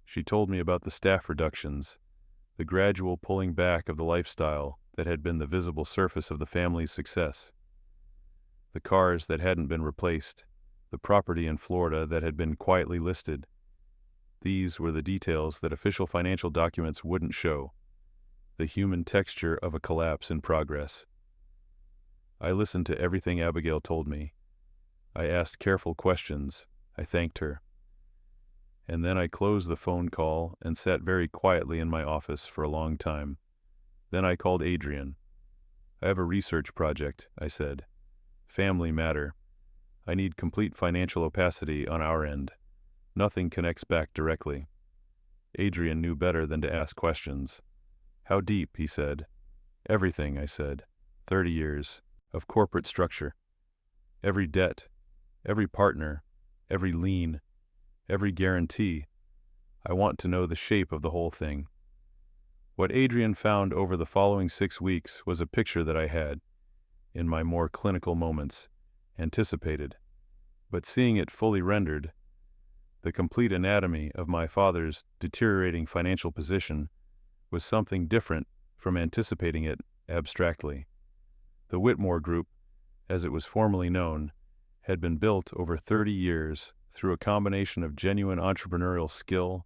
She told me about the staff reductions, the gradual pulling back of the lifestyle that had been the visible surface of the family's success, the cars that hadn't been replaced, the property in Florida that had been quietly listed. These were the details that official financial documents wouldn't show, the human texture of a collapse in progress. I listened to everything Abigail told me. I asked careful questions. I thanked her. And then I closed the phone call and sat very quietly in my office for a long time. Then I called Adrian. I have a research project, I said. Family matter. I need complete financial opacity on our end. Nothing connects back directly. Adrian knew better than to ask questions. How deep, he said. Everything, I said. 30 years of corporate structure. Every debt, every partner, every lien, every guarantee. I want to know the shape of the whole thing. What Adrian found over the following 6 weeks was a picture that I had, in my more clinical moments, anticipated. But seeing it fully rendered, the complete anatomy of my father's deteriorating financial position was something different from anticipating it abstractly. The Whitmore Group, as it was formerly known, had been built over 30 years through a combination of genuine entrepreneurial skill,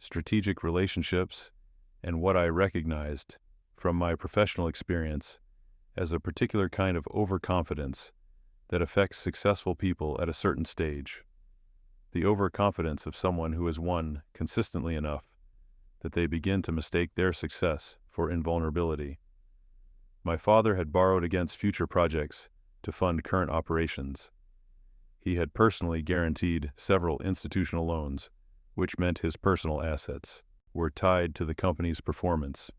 strategic relationships, and what I recognized, from my professional experience, as a particular kind of overconfidence that affects successful people at a certain stage. The overconfidence of someone who has won consistently enough that they begin to mistake their success for invulnerability. My father had borrowed against future projects to fund current operations. He had personally guaranteed several institutional loans, which meant his personal assets were tied to the company's performance.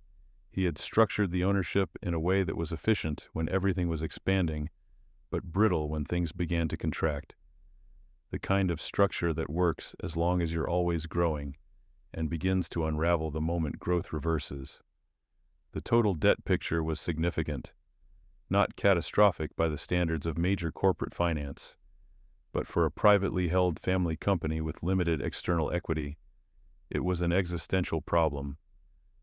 He had structured the ownership in a way that was efficient when everything was expanding, but brittle when things began to contract. The kind of structure that works as long as you're always growing and begins to unravel the moment growth reverses. The total debt picture was significant, not catastrophic by the standards of major corporate finance, but for a privately held family company with limited external equity, it was an existential problem.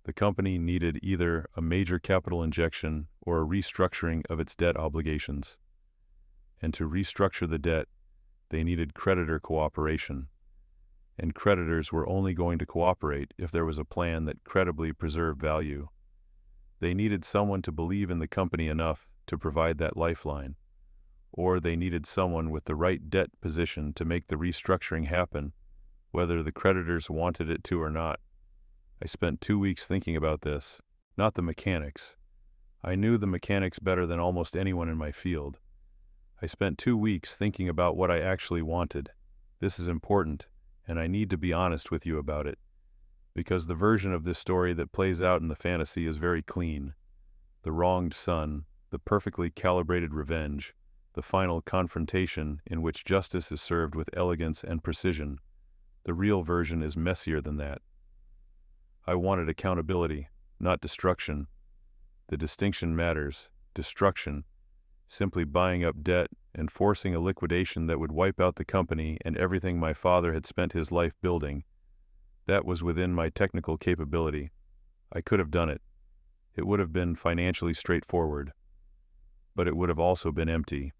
The company needed either a major capital injection or a restructuring of its debt obligations. And to restructure the debt, they needed creditor cooperation. And creditors were only going to cooperate if there was a plan that credibly preserved value. They needed someone to believe in the company enough to provide that lifeline, or they needed someone with the right debt position to make the restructuring happen, whether the creditors wanted it to or not. I spent 2 weeks thinking about this, not the mechanics. I knew the mechanics better than almost anyone in my field. I spent 2 weeks thinking about what I actually wanted. This is important, and I need to be honest with you about it, because the version of this story that plays out in the fantasy is very clean. The wronged son, the perfectly calibrated revenge, the final confrontation in which justice is served with elegance and precision. The real version is messier than that. I wanted accountability, not destruction. The distinction matters. Destruction, simply buying up debt and forcing a liquidation that would wipe out the company and everything my father had spent his life building. That was within my technical capability. I could have done it. It would have been financially straightforward. But it would have also been empty.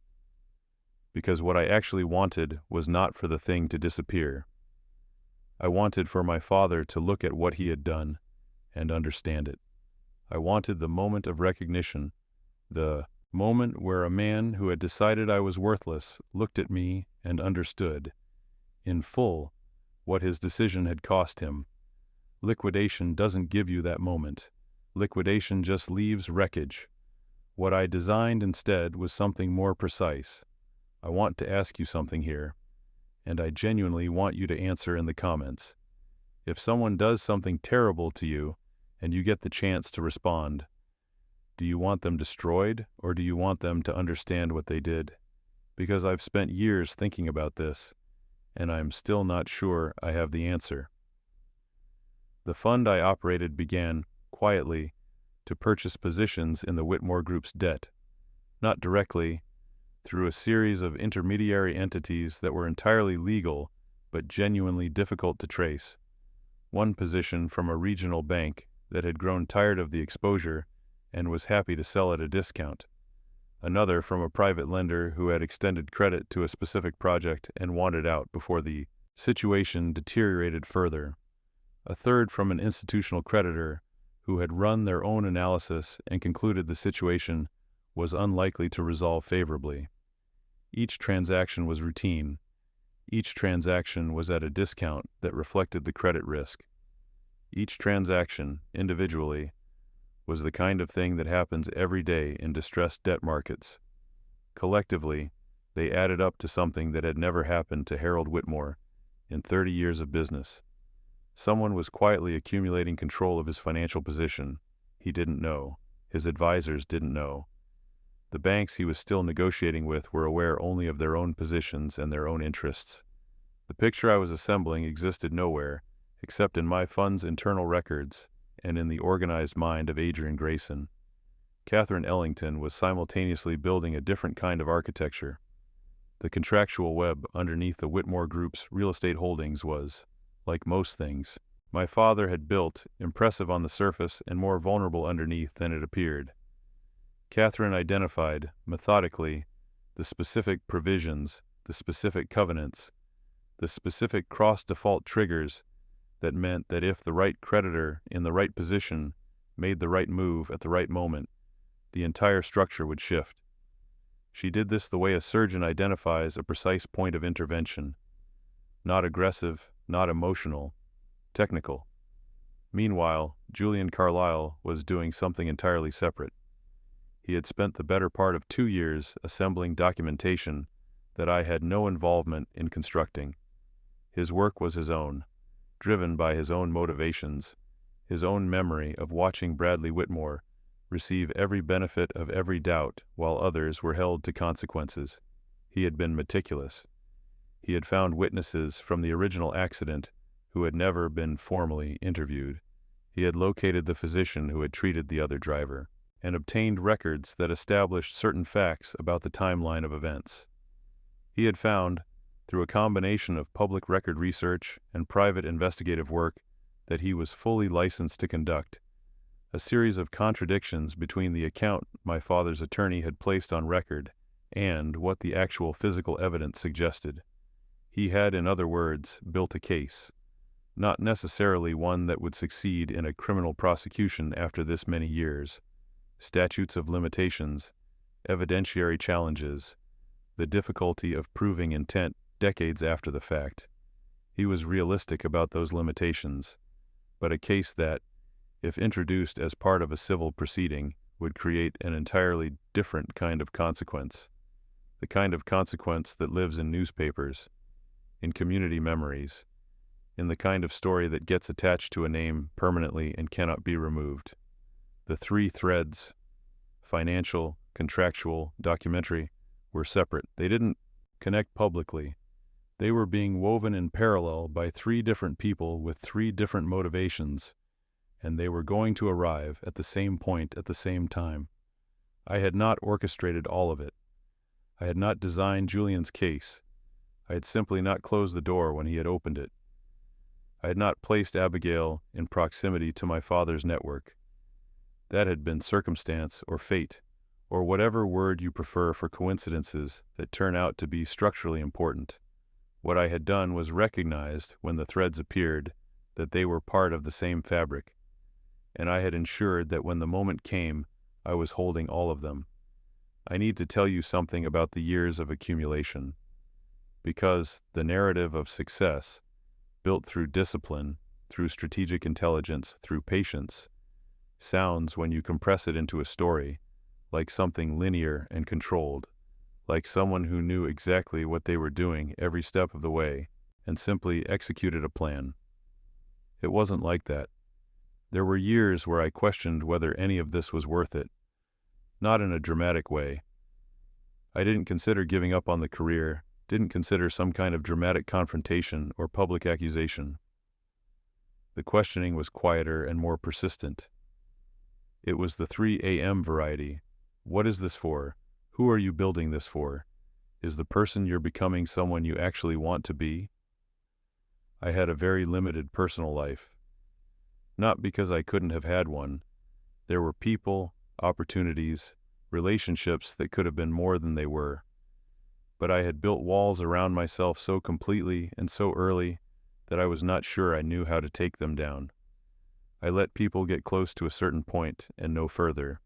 Because what I actually wanted was not for the thing to disappear. I wanted for my father to look at what he had done and understand it. I wanted the moment of recognition, the moment where a man who had decided I was worthless looked at me and understood, in full, what his decision had cost him. Liquidation doesn't give you that moment. Liquidation just leaves wreckage. What I designed instead was something more precise. I want to ask you something here, and I genuinely want you to answer in the comments. If someone does something terrible to you, and you get the chance to respond, do you want them destroyed, or do you want them to understand what they did? Because I've spent years thinking about this, and I'm still not sure I have the answer. The fund I operated began, quietly, to purchase positions in the Whitmore Group's debt, not directly, through a series of intermediary entities that were entirely legal but genuinely difficult to trace. One position from a regional bank that had grown tired of the exposure and was happy to sell at a discount. Another from a private lender who had extended credit to a specific project and wanted out before the situation deteriorated further. A third from an institutional creditor who had run their own analysis and concluded the situation was unlikely to resolve favorably. Each transaction was routine. Each transaction was at a discount that reflected the credit risk. Each transaction, individually, was the kind of thing that happens every day in distressed debt markets. Collectively, they added up to something that had never happened to Harold Whitmore in 30 years of business. Someone was quietly accumulating control of his financial position. He didn't know. His advisors didn't know. The banks he was still negotiating with were aware only of their own positions and their own interests. The picture I was assembling existed nowhere, except in my fund's internal records and in the organized mind of Adrian Grayson. Catherine Ellington was simultaneously building a different kind of architecture. The contractual web underneath the Whitmore Group's real estate holdings was, like most things, my father had built, impressive on the surface and more vulnerable underneath than it appeared. Catherine identified, methodically, the specific provisions, the specific covenants, the specific cross-default triggers that meant that if the right creditor in the right position made the right move at the right moment, the entire structure would shift. She did this the way a surgeon identifies a precise point of intervention. Not aggressive, not emotional, technical. Meanwhile, Julian Carlyle was doing something entirely separate. He had spent the better part of 2 years assembling documentation that I had no involvement in constructing. His work was his own, driven by his own motivations, his own memory of watching Bradley Whitmore receive every benefit of every doubt while others were held to consequences. He had been meticulous. He had found witnesses from the original accident who had never been formally interviewed. He had located the physician who had treated the other driver, and obtained records that established certain facts about the timeline of events. He had found, through a combination of public record research and private investigative work that he was fully licensed to conduct, a series of contradictions between the account my father's attorney had placed on record and what the actual physical evidence suggested. He had, in other words, built a case, not necessarily one that would succeed in a criminal prosecution after this many years. Statutes of limitations, evidentiary challenges, the difficulty of proving intent decades after the fact. He was realistic about those limitations, but a case that, if introduced as part of a civil proceeding, would create an entirely different kind of consequence. The kind of consequence that lives in newspapers, in community memories, in the kind of story that gets attached to a name permanently and cannot be removed. The 3 threads, financial, contractual, documentary, were separate. They didn't connect publicly. They were being woven in parallel by 3 different people with 3 different motivations, and they were going to arrive at the same point at the same time. I had not orchestrated all of it. I had not designed Julian's case. I had simply not closed the door when he had opened it. I had not placed Abigail in proximity to my father's network. That had been circumstance or fate, or whatever word you prefer for coincidences that turn out to be structurally important. What I had done was recognized, when the threads appeared, that they were part of the same fabric, and I had ensured that when the moment came, I was holding all of them. I need to tell you something about the years of accumulation, because the narrative of success, built through discipline, through strategic intelligence, through patience, sounds, when you compress it into a story, like something linear and controlled, like someone who knew exactly what they were doing every step of the way and simply executed a plan. It wasn't like that. There were years where I questioned whether any of this was worth it, not in a dramatic way. I didn't consider giving up on the career, didn't consider some kind of dramatic confrontation or public accusation. The questioning was quieter and more persistent. It was the 3 a.m. variety. What is this for? Who are you building this for? Is the person you're becoming someone you actually want to be? I had a very limited personal life. Not because I couldn't have had one. There were people, opportunities, relationships that could have been more than they were. But I had built walls around myself so completely and so early that I was not sure I knew how to take them down. I let people get close to a certain point and no further.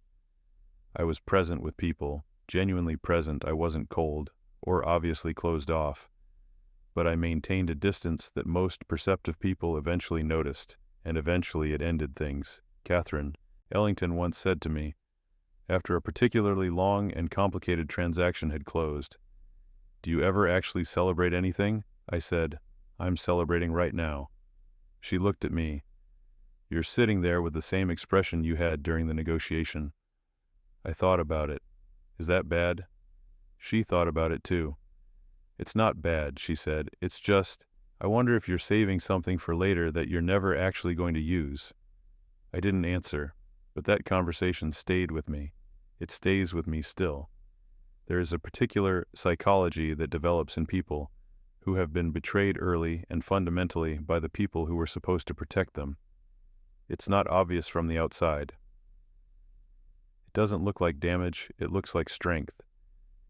I was present with people, genuinely present. I wasn't cold or obviously closed off, but I maintained a distance that most perceptive people eventually noticed, and eventually it ended things. Catherine Ellington once said to me, after a particularly long and complicated transaction had closed, "Do you ever actually celebrate anything?" I said, "I'm celebrating right now." She looked at me. "You're sitting there with the same expression you had during the negotiation." I thought about it. "Is that bad?" She thought about it too. "It's not bad," she said. "It's just, I wonder if you're saving something for later that you're never actually going to use." I didn't answer, but that conversation stayed with me. It stays with me still. There is a particular psychology that develops in people who have been betrayed early and fundamentally by the people who were supposed to protect them. It's not obvious from the outside. It doesn't look like damage, it looks like strength.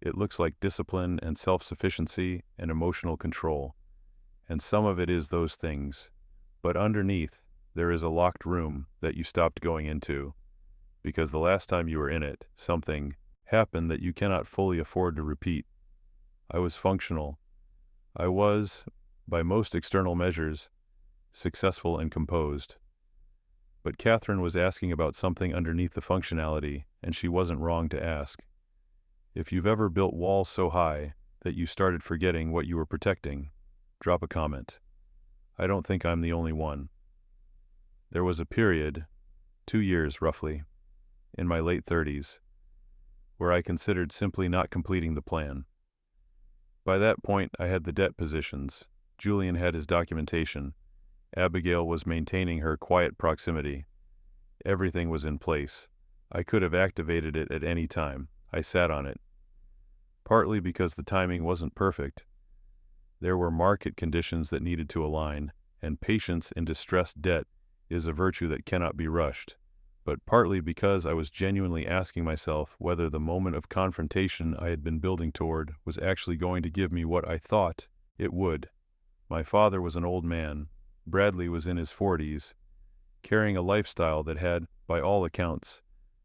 It looks like discipline and self-sufficiency and emotional control. And some of it is those things. But underneath, there is a locked room that you stopped going into, because the last time you were in it, something happened that you cannot fully afford to repeat. I was functional. I was, by most external measures, successful and composed. But Catherine was asking about something underneath the functionality, and she wasn't wrong to ask. If you've ever built walls so high that you started forgetting what you were protecting, drop a comment. I don't think I'm the only one. There was a period, 2 years roughly, in my late 30s, where I considered simply not completing the plan. By that point, I had the debt positions, Julian had his documentation, Abigail was maintaining her quiet proximity. Everything was in place. I could have activated it at any time. I sat on it. Partly because the timing wasn't perfect. There were market conditions that needed to align, and patience in distressed debt is a virtue that cannot be rushed. But partly because I was genuinely asking myself whether the moment of confrontation I had been building toward was actually going to give me what I thought it would. My father was an old man. Bradley was in his 40s, carrying a lifestyle that had, by all accounts,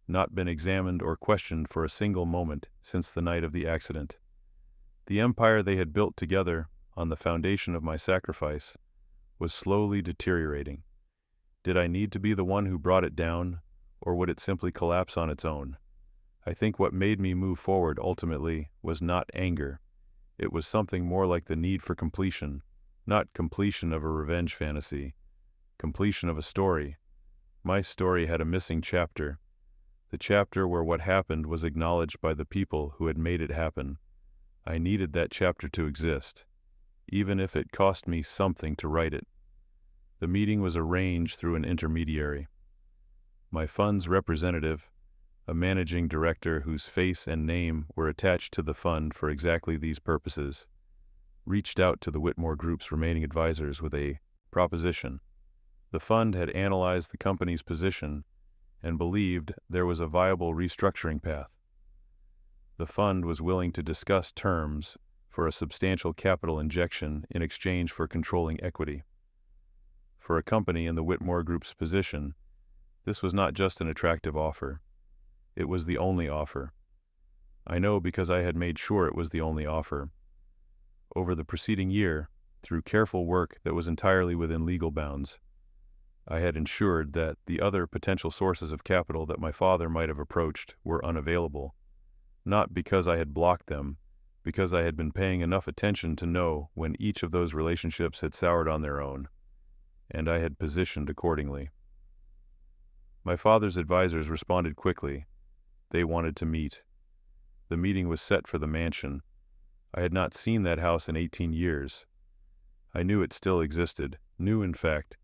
not been examined or questioned for a single moment since the night of the accident. The empire they had built together on the foundation of my sacrifice was slowly deteriorating. Did I need to be the one who brought it down, or would it simply collapse on its own? I think what made me move forward ultimately was not anger. It was something more like the need for completion, not completion of a revenge fantasy, completion of a story. My story had a missing chapter, the chapter where what happened was acknowledged by the people who had made it happen. I needed that chapter to exist, even if it cost me something to write it. The meeting was arranged through an intermediary. My fund's representative, a managing director whose face and name were attached to the fund for exactly these purposes, reached out to the Whitmore Group's remaining advisors with a proposition. The fund had analyzed the company's position and believed there was a viable restructuring path. The fund was willing to discuss terms for a substantial capital injection in exchange for controlling equity. For a company in the Whitmore Group's position, this was not just an attractive offer. It was the only offer. I know because I had made sure it was the only offer. Over the preceding year, through careful work that was entirely within legal bounds, I had ensured that the other potential sources of capital that my father might have approached were unavailable. Not because I had blocked them, because I had been paying enough attention to know when each of those relationships had soured on their own, and I had positioned accordingly. My father's advisors responded quickly. They wanted to meet. The meeting was set for the mansion. I had not seen that house in 18 years. I knew it still existed, knew in fact,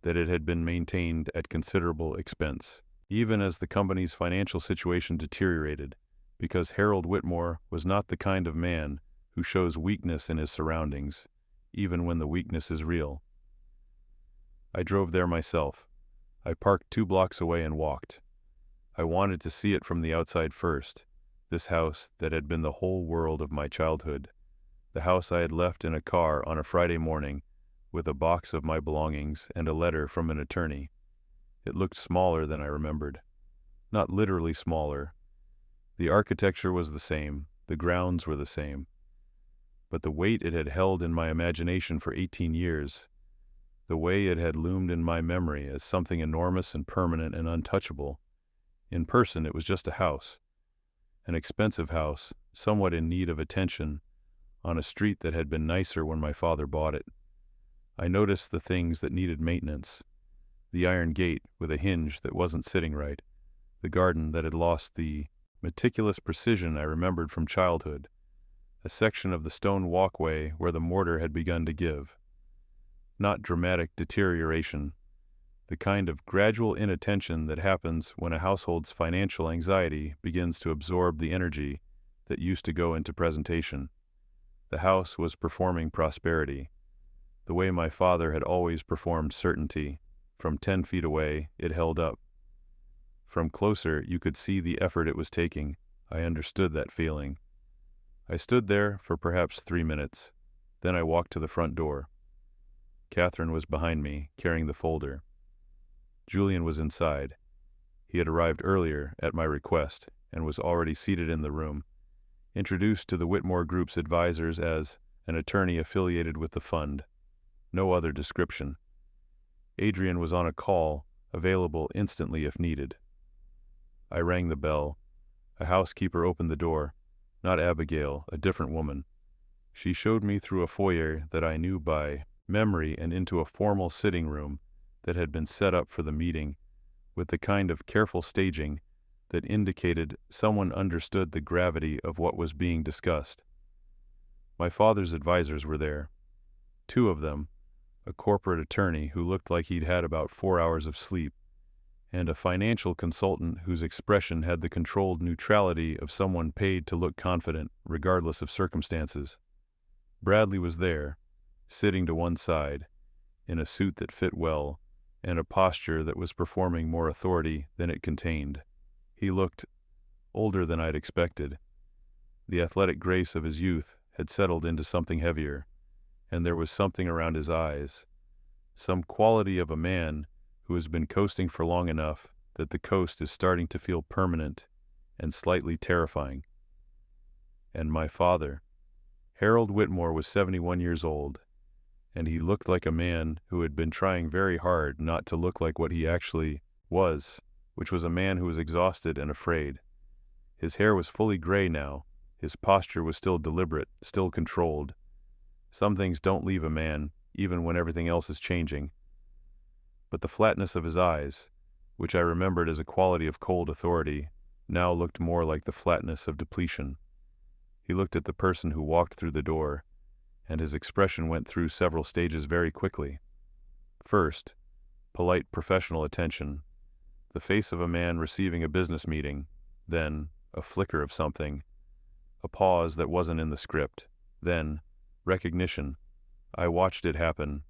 that it had been maintained at considerable expense, even as the company's financial situation deteriorated, because Harold Whitmore was not the kind of man who shows weakness in his surroundings, even when the weakness is real. I drove there myself. I parked 2 blocks away and walked. I wanted to see it from the outside first, this house that had been the whole world of my childhood, the house I had left in a car on a Friday morning with a box of my belongings and a letter from an attorney. It looked smaller than I remembered. Not literally smaller. The architecture was the same, the grounds were the same, but the weight it had held in my imagination for 18 years, the way it had loomed in my memory as something enormous and permanent and untouchable. In person, it was just a house, an expensive house, somewhat in need of attention, on a street that had been nicer when my father bought it. I noticed the things that needed maintenance: the iron gate with a hinge that wasn't sitting right, the garden that had lost the meticulous precision I remembered from childhood, a section of the stone walkway where the mortar had begun to give. Not dramatic deterioration, the kind of gradual inattention that happens when a household's financial anxiety begins to absorb the energy that used to go into presentation. The house was performing prosperity, the way my father had always performed certainty. From 10 feet away, it held up. From closer, you could see the effort it was taking. I understood that feeling. I stood there for perhaps 3 minutes. Then I walked to the front door. Catherine was behind me, carrying the folder. Julian was inside. He had arrived earlier, at my request, and was already seated in the room, introduced to the Whitmore Group's advisors as an attorney affiliated with the fund. No other description. Adrian was on a call, available instantly if needed. I rang the bell. A housekeeper opened the door. Not Abigail, a different woman. She showed me through a foyer that I knew by memory and into a formal sitting room that had been set up for the meeting, with the kind of careful staging that indicated someone understood the gravity of what was being discussed. My father's advisors were there. 2 of them, a corporate attorney who looked like he'd had about 4 hours of sleep, and a financial consultant whose expression had the controlled neutrality of someone paid to look confident, regardless of circumstances. Bradley was there, sitting to one side, in a suit that fit well, and a posture that was performing more authority than it contained. He looked older than I'd expected. The athletic grace of his youth had settled into something heavier, and there was something around his eyes, some quality of a man who has been coasting for long enough that the coast is starting to feel permanent and slightly terrifying. And my father, Harold Whitmore, was 71 years old, and he looked like a man who had been trying very hard not to look like what he actually was, which was a man who was exhausted and afraid. His hair was fully gray now. His posture was still deliberate, still controlled. Some things don't leave a man, even when everything else is changing. But the flatness of his eyes, which I remembered as a quality of cold authority, now looked more like the flatness of depletion. He looked at the person who walked through the door, and his expression went through several stages very quickly. First, polite professional attention, the face of a man receiving a business meeting, then a flicker of something, a pause that wasn't in the script, then recognition. I watched it happen.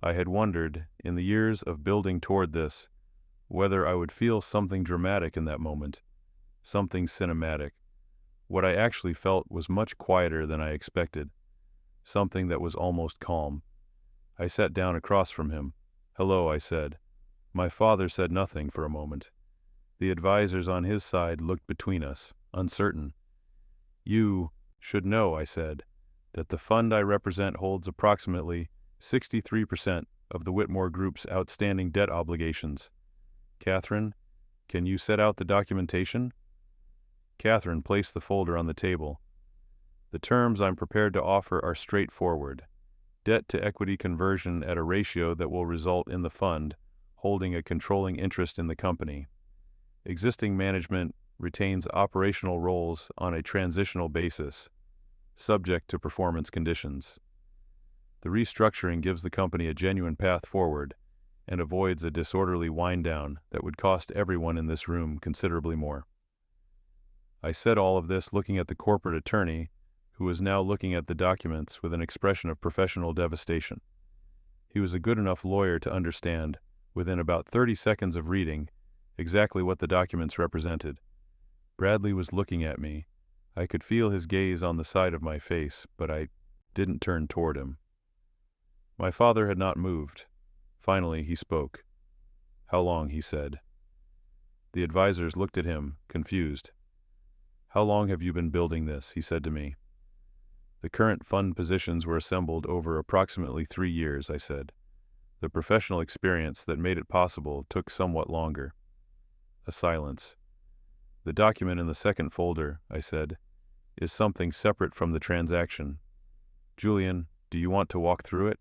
I had wondered, in the years of building toward this, whether I would feel something dramatic in that moment, something cinematic. What I actually felt was much quieter than I expected, something that was almost calm. I sat down across from him. "Hello," I said. My father said nothing for a moment. The advisors on his side looked between us, uncertain. "You should know," I said, "that the fund I represent holds approximately 63% of the Whitmore Group's outstanding debt obligations. Catherine, can you set out the documentation?" Catherine placed the folder on the table. "The terms I'm prepared to offer are straightforward. Debt-to-equity conversion at a ratio that will result in the fund holding a controlling interest in the company. Existing management retains operational roles on a transitional basis, subject to performance conditions. The restructuring gives the company a genuine path forward and avoids a disorderly wind-down that would cost everyone in this room considerably more." I said all of this looking at the corporate attorney, who was now looking at the documents with an expression of professional devastation. He was a good enough lawyer to understand, within about 30 seconds of reading, exactly what the documents represented. Bradley was looking at me. I could feel his gaze on the side of my face, but I didn't turn toward him. My father had not moved. Finally, he spoke. "How long?" he said. The advisors looked at him, confused. "How long have you been building this?" he said to me. The current fund positions were assembled over approximately 3 years, I said. The professional experience that made it possible took somewhat longer. A silence. The document in the second folder, I said, is something separate from the transaction. Julian, do you want to walk through it?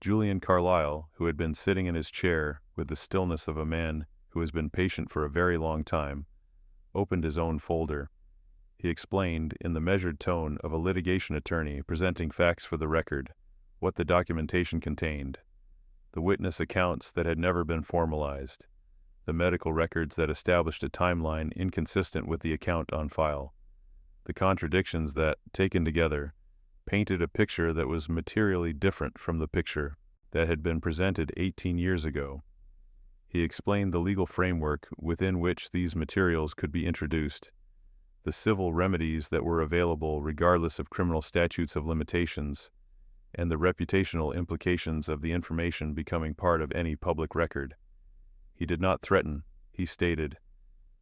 Julian Carlyle, who had been sitting in his chair with the stillness of a man who has been patient for a very long time, opened his own folder. He explained, in the measured tone of a litigation attorney presenting facts for the record, what the documentation contained. The witness accounts that had never been formalized. The medical records that established a timeline inconsistent with the account on file. The contradictions that, taken together, painted a picture that was materially different from the picture that had been presented 18 years ago. He explained the legal framework within which these materials could be introduced, the civil remedies that were available regardless of criminal statutes of limitations, and the reputational implications of the information becoming part of any public record. He did not threaten, he stated.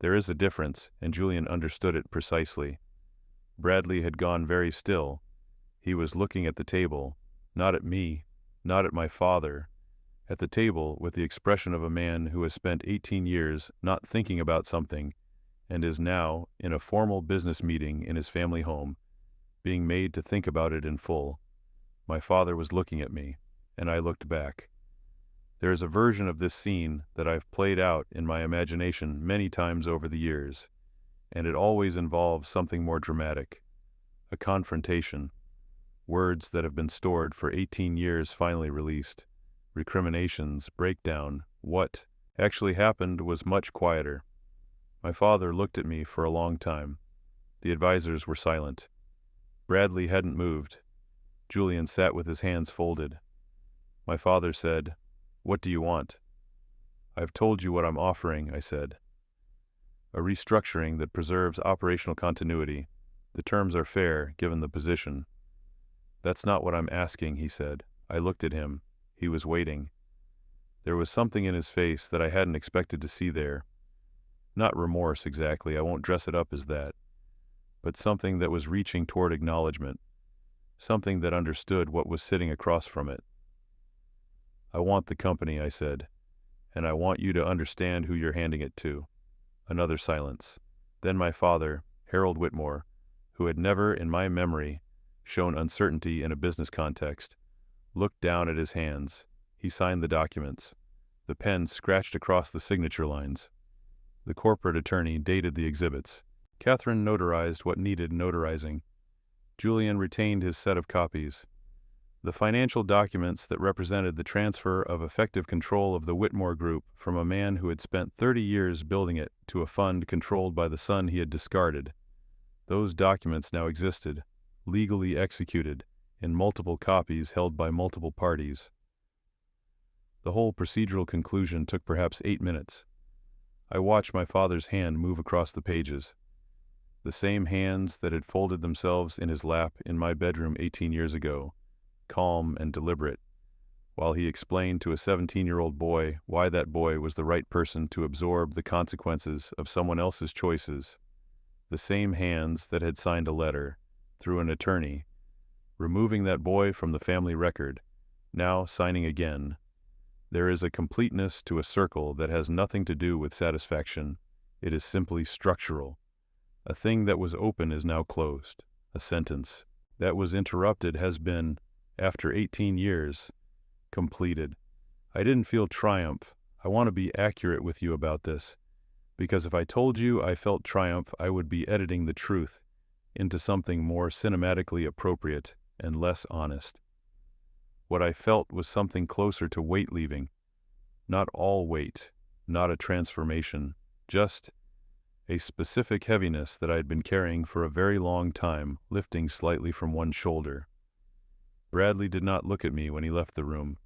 There is a difference, and Julian understood it precisely. Bradley had gone very still. He was looking at the table, not at me, not at my father, at the table with the expression of a man who has spent 18 years not thinking about something and is now, in a formal business meeting in his family home, being made to think about it in full. My father was looking at me, and I looked back. There is a version of this scene that I've played out in my imagination many times over the years, and it always involves something more dramatic. A confrontation. Words that have been stored for 18 years finally released. Recriminations, breakdown. What actually happened was much quieter. My father looked at me for a long time. The advisors were silent. Bradley hadn't moved. Julian sat with his hands folded. My father said, "What do you want?" "I've told you what I'm offering," I said. "A restructuring that preserves operational continuity. The terms are fair, given the position." "That's not what I'm asking," he said. I looked at him. He was waiting. There was something in his face that I hadn't expected to see there. Not remorse exactly, I won't dress it up as that, but something that was reaching toward acknowledgement, something that understood what was sitting across from it. "I want the company," I said, "and I want you to understand who you're handing it to." Another silence. Then my father, Harold Whitmore, who had never, in my memory, shown uncertainty in a business context, looked down at his hands. He signed the documents. The pen scratched across the signature lines. The corporate attorney dated the exhibits. Catherine notarized what needed notarizing. Julian retained his set of copies. The financial documents that represented the transfer of effective control of the Whitmore Group from a man who had spent 30 years building it to a fund controlled by the son he had discarded. Those documents now existed, legally executed, in multiple copies held by multiple parties. The whole procedural conclusion took perhaps 8 minutes. I watched my father's hand move across the pages. The same hands that had folded themselves in his lap in my bedroom 18 years ago, calm and deliberate, while he explained to a 17-year-old boy why that boy was the right person to absorb the consequences of someone else's choices. The same hands that had signed a letter, through an attorney, removing that boy from the family record, now signing again. There is a completeness to a circle that has nothing to do with satisfaction. It is simply structural. A thing that was open is now closed. A sentence that was interrupted has been, after 18 years, completed. I didn't feel triumph. I want to be accurate with you about this, because if I told you I felt triumph, I would be editing the truth into something more cinematically appropriate and less honest. What I felt was something closer to weight leaving. Not all weight, not a transformation, just a specific heaviness that I had been carrying for a very long time, lifting slightly from one shoulder. Bradley did not look at me when he left the room.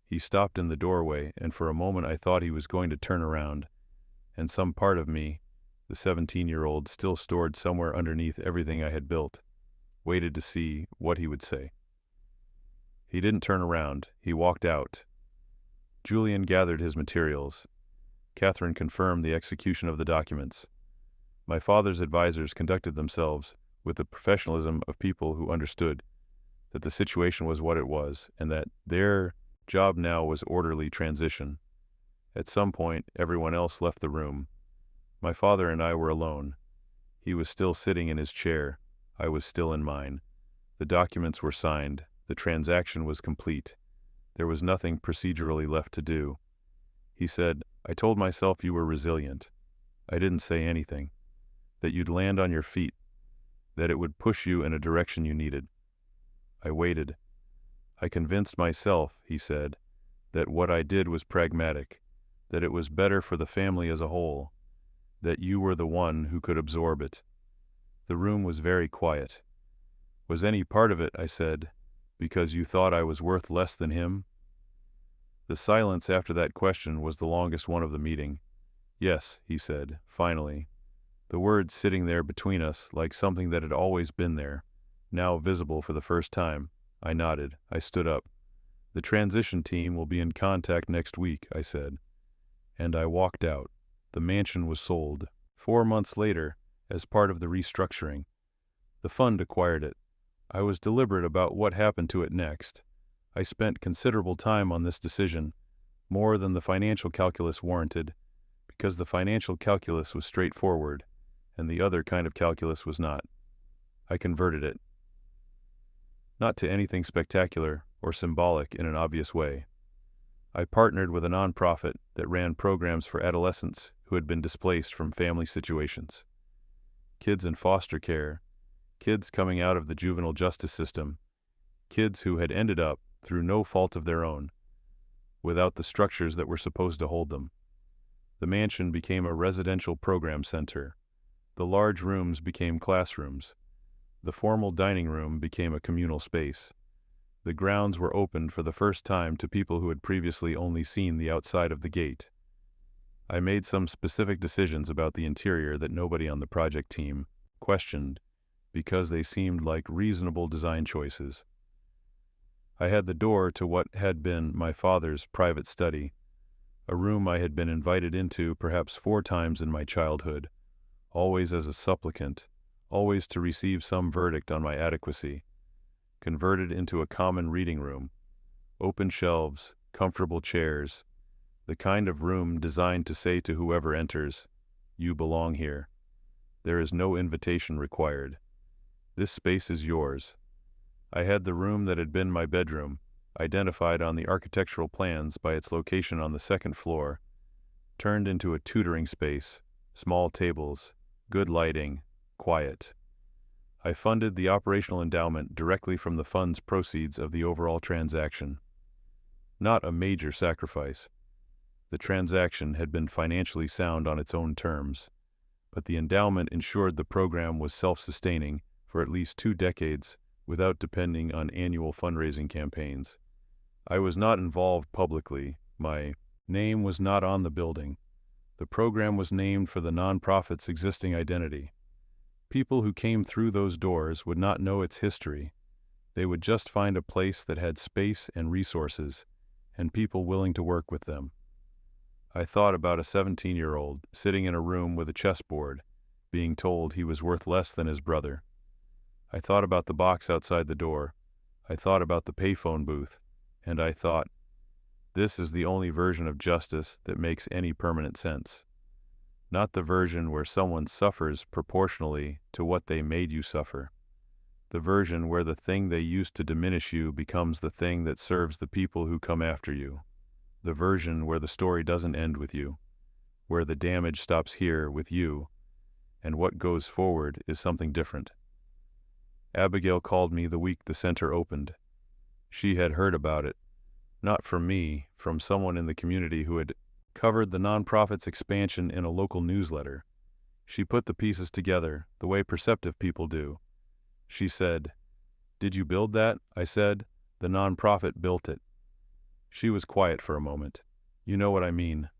He stopped in the doorway, and for a moment I thought he was going to turn around, and some part of me, the 17-year-old still stored somewhere underneath everything I had built, waited to see what he would say. He didn't turn around. He walked out. Julian gathered his materials. Catherine confirmed the execution of the documents. My father's advisors conducted themselves with the professionalism of people who understood that the situation was what it was and that their job now was orderly transition. At some point, everyone else left the room. My father and I were alone. He was still sitting in his chair. I was still in mine. The documents were signed. The transaction was complete. There was nothing procedurally left to do. He said, "I told myself you were resilient. I didn't say anything. That you'd land on your feet. That it would push you in a direction you needed." I waited. "I convinced myself," he said, "that what I did was pragmatic, that it was better for the family as a whole, that you were the one who could absorb it." The room was very quiet. "Was any part of it," I said, "because you thought I was worth less than him?" The silence after that question was the longest one of the meeting. "Yes," he said, finally. The words sitting there between us like something that had always been there, now visible for the first time. I nodded. I stood up. "The transition team will be in contact next week," I said. And I walked out. The mansion was sold. 4 months later, as part of the restructuring, the fund acquired it. I was deliberate about what happened to it next. I spent considerable time on this decision, more than the financial calculus warranted, because the financial calculus was straightforward, and the other kind of calculus was not. I converted it. Not to anything spectacular or symbolic in an obvious way. I partnered with a nonprofit that ran programs for adolescents who had been displaced from family situations. Kids in foster care, kids coming out of the juvenile justice system, kids who had ended up, through no fault of their own, without the structures that were supposed to hold them. The mansion became a residential program center. The large rooms became classrooms. The formal dining room became a communal space. The grounds were opened for the first time to people who had previously only seen the outside of the gate. I made some specific decisions about the interior that nobody on the project team questioned, because they seemed like reasonable design choices. I had the door to what had been my father's private study, a room I had been invited into perhaps 4 times in my childhood, always as a supplicant, always to receive some verdict on my adequacy, converted into a common reading room, open shelves, comfortable chairs, the kind of room designed to say to whoever enters, "You belong here. There is no invitation required. This space is yours." I had the room that had been my bedroom, identified on the architectural plans by its location on the 2nd floor, turned into a tutoring space, small tables, good lighting, quiet. I funded the operational endowment directly from the fund's proceeds of the overall transaction. Not a major sacrifice. The transaction had been financially sound on its own terms, but the endowment ensured the program was self-sustaining for at least 2 decades without depending on annual fundraising campaigns. I was not involved publicly. My name was not on the building. The program was named for the nonprofit's existing identity. People who came through those doors would not know its history. They would just find a place that had space and resources, and people willing to work with them. I thought about a 17-year-old sitting in a room with a chessboard, being told he was worth less than his brother. I thought about the box outside the door. I thought about the payphone booth, and I thought, this is the only version of justice that makes any permanent sense. Not the version where someone suffers proportionally to what they made you suffer. The version where the thing they used to diminish you becomes the thing that serves the people who come after you. The version where the story doesn't end with you, where the damage stops here with you, and what goes forward is something different. Abigail called me the week the center opened. She had heard about it, not from me, from someone in the community who had covered the nonprofit's expansion in a local newsletter. She put the pieces together, the way perceptive people do. She said, "Did you build that?" I said, "The nonprofit built it." She was quiet for a moment. "You know what I mean."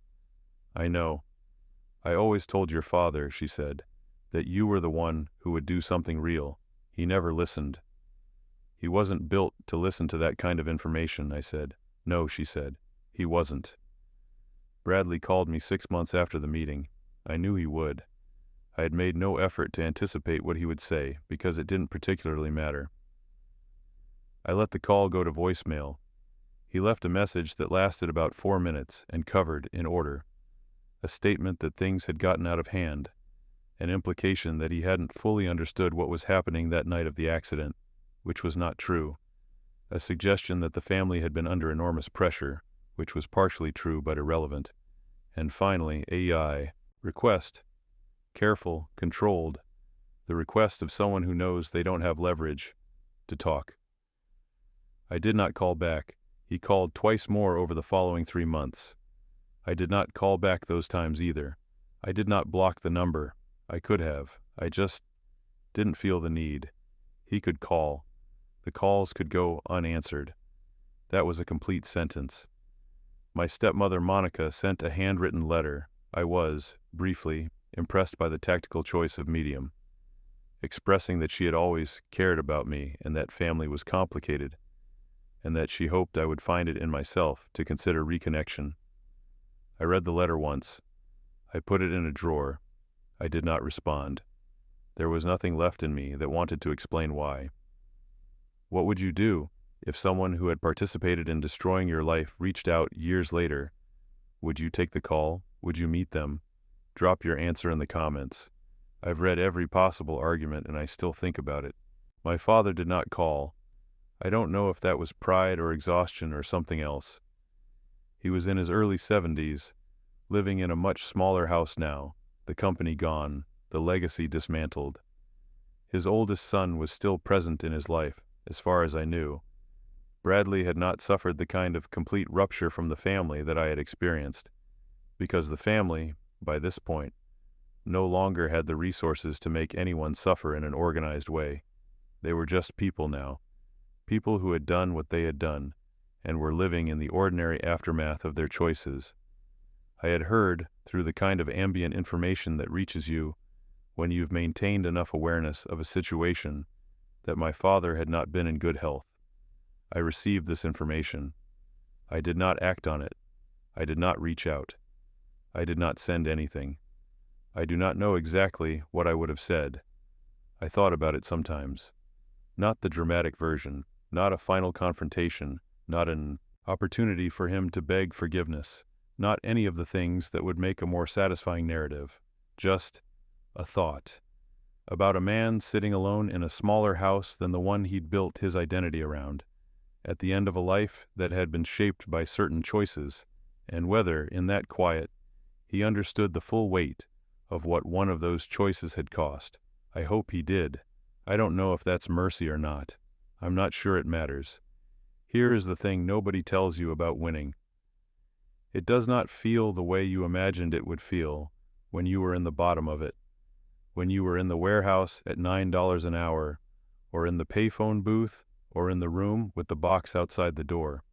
"I know. I always told your father," she said, "that you were the one who would do something real. He never listened." "He wasn't built to listen to that kind of information," I said. "No," she said, "he wasn't." Bradley called me 6 months after the meeting. I knew he would. I had made no effort to anticipate what he would say because it didn't particularly matter. I let the call go to voicemail. He left a message that lasted about 4 minutes and covered, in order, a statement that things had gotten out of hand, an implication that he hadn't fully understood what was happening that night of the accident, which was not true, a suggestion that the family had been under enormous pressure, which was partially true but irrelevant, and finally a request, careful, controlled, the request of someone who knows they don't have leverage, to talk. I did not call back. He called twice more over the following 3 months. I did not call back those times either. I did not block the number. I could have. I just didn't feel the need. He could call. The calls could go unanswered. That was a complete sentence. My stepmother Monica sent a handwritten letter. I was, briefly, impressed by the tactical choice of medium, expressing that she had always cared about me and that family was complicated, and that she hoped I would find it in myself to consider reconnection. I read the letter once. I put it in a drawer. I did not respond. There was nothing left in me that wanted to explain why. What would you do if someone who had participated in destroying your life reached out years later? Would you take the call? Would you meet them? Drop your answer in the comments. I've read every possible argument and I still think about it. My father did not call. I don't know if that was pride or exhaustion or something else. He was in his early 70s, living in a much smaller house now, the company gone, the legacy dismantled. His oldest son was still present in his life, as far as I knew. Bradley had not suffered the kind of complete rupture from the family that I had experienced, because the family, by this point, no longer had the resources to make anyone suffer in an organized way. They were just people now. People who had done what they had done, and were living in the ordinary aftermath of their choices. I had heard, through the kind of ambient information that reaches you when you've maintained enough awareness of a situation, that my father had not been in good health. I received this information. I did not act on it. I did not reach out. I did not send anything. I do not know exactly what I would have said. I thought about it sometimes. Not the dramatic version, not a final confrontation, not an opportunity for him to beg forgiveness, not any of the things that would make a more satisfying narrative. Just a thought about a man sitting alone in a smaller house than the one he'd built his identity around, at the end of a life that had been shaped by certain choices, and whether, in that quiet, he understood the full weight of what one of those choices had cost. I hope he did. I don't know if that's mercy or not. I'm not sure it matters. Here is the thing nobody tells you about winning. It does not feel the way you imagined it would feel when you were in the bottom of it, when you were in the warehouse at $9 an hour, or in the payphone booth, or in the room with the box outside the door.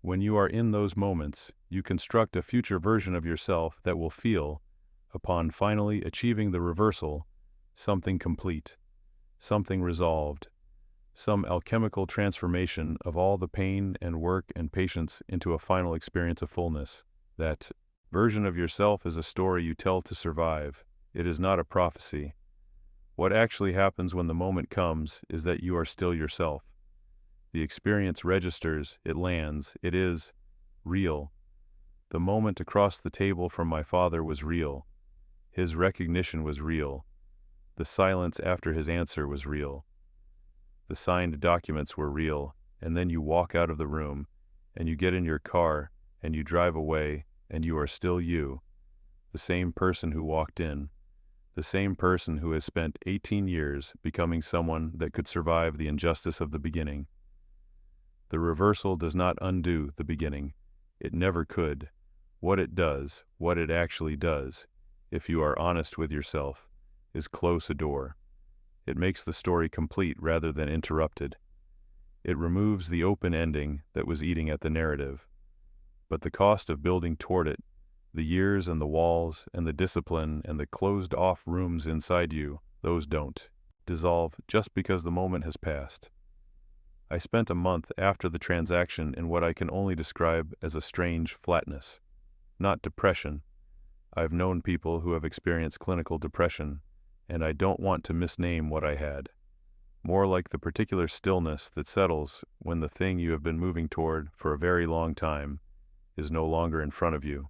When you are in those moments, you construct a future version of yourself that will feel, upon finally achieving the reversal, something complete, something resolved, some alchemical transformation of all the pain and work and patience into a final experience of fullness. That version of yourself is a story you tell to survive. It is not a prophecy. What actually happens when the moment comes is that you are still yourself. The experience registers, it lands, it is real. The moment across the table from my father was real. His recognition was real. The silence after his answer was real. The signed documents were real, and then you walk out of the room, and you get in your car, and you drive away, and you are still you, the same person who walked in, the same person who has spent 18 years becoming someone that could survive the injustice of the beginning. The reversal does not undo the beginning. It never could. What it does, what it actually does, if you are honest with yourself, is close a door. It makes the story complete rather than interrupted. It removes the open ending that was eating at the narrative. But the cost of building toward it, the years and the walls and the discipline and the closed-off rooms inside you, those don't dissolve just because the moment has passed. I spent a month after the transaction in what I can only describe as a strange flatness. Not depression. I've known people who have experienced clinical depression, and I don't want to misname what I had. More like the particular stillness that settles when the thing you have been moving toward for a very long time is no longer in front of you.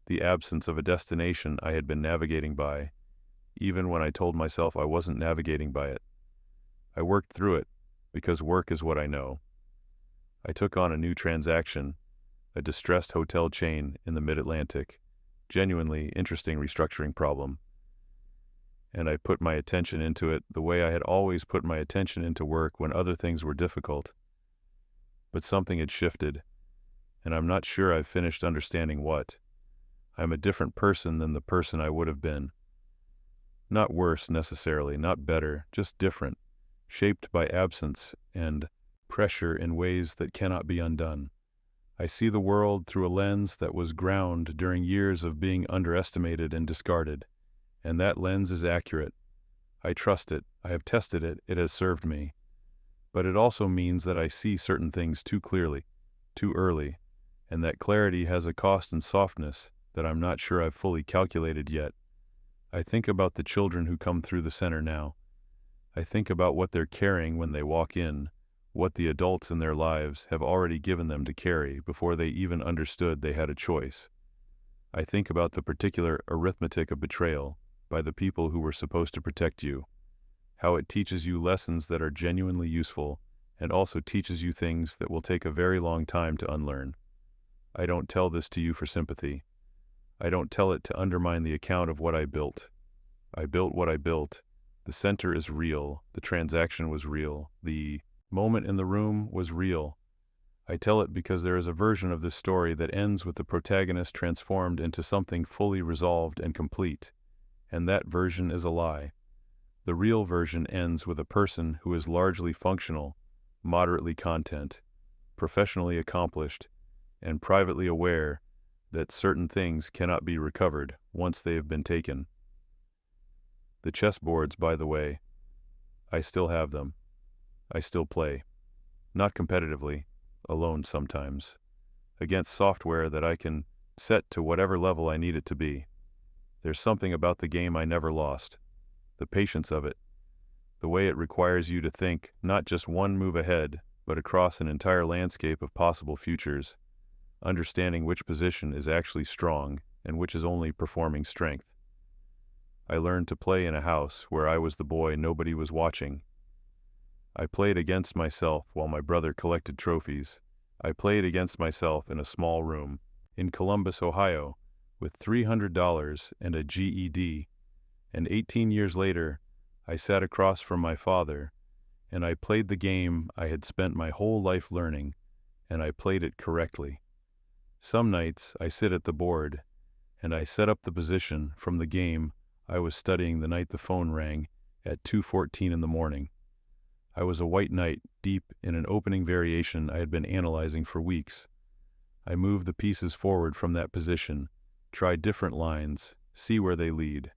The absence of a destination I had been navigating by, even when I told myself I wasn't navigating by it. I worked through it, because work is what I know. I took on a new transaction, a distressed hotel chain in the mid-Atlantic, genuinely interesting restructuring problem. And I put my attention into it the way I had always put my attention into work when other things were difficult. But something had shifted, and I'm not sure I've finished understanding what. I'm a different person than the person I would have been. Not worse necessarily, not better, just different, shaped by absence and pressure in ways that cannot be undone. I see the world through a lens that was ground during years of being underestimated and discarded, and that lens is accurate. I trust it, I have tested it, it has served me. But it also means that I see certain things too clearly, too early, and that clarity has a cost in softness that I'm not sure I've fully calculated yet. I think about the children who come through the center now. I think about what they're carrying when they walk in, what the adults in their lives have already given them to carry before they even understood they had a choice. I think about the particular arithmetic of betrayal by the people who were supposed to protect you, how it teaches you lessons that are genuinely useful and also teaches you things that will take a very long time to unlearn. I don't tell this to you for sympathy. I don't tell it to undermine the account of what I built. I built what I built. The center is real. The transaction was real. The moment in the room was real. I tell it because there is a version of this story that ends with the protagonist transformed into something fully resolved and complete, and that version is a lie. The real version ends with a person who is largely functional, moderately content, professionally accomplished, and privately aware that certain things cannot be recovered once they have been taken. The chessboards, by the way, I still have them. I still play. Not competitively, alone sometimes, against software that I can set to whatever level I need it to be. There's something about the game I never lost. The patience of it. The way it requires you to think not just one move ahead, but across an entire landscape of possible futures, understanding which position is actually strong and which is only performing strength. I learned to play in a house where I was the boy nobody was watching. I played against myself while my brother collected trophies. I played against myself in a small room in Columbus, Ohio, with $300 and a GED, and 18 years later, I sat across from my father, and I played the game I had spent my whole life learning, and I played it correctly. Some nights I sit at the board, and I set up the position from the game I was studying the night the phone rang at 2:14 in the morning. I was a white knight deep in an opening variation I had been analyzing for weeks. I move the pieces forward from that position, try different lines, see where they lead.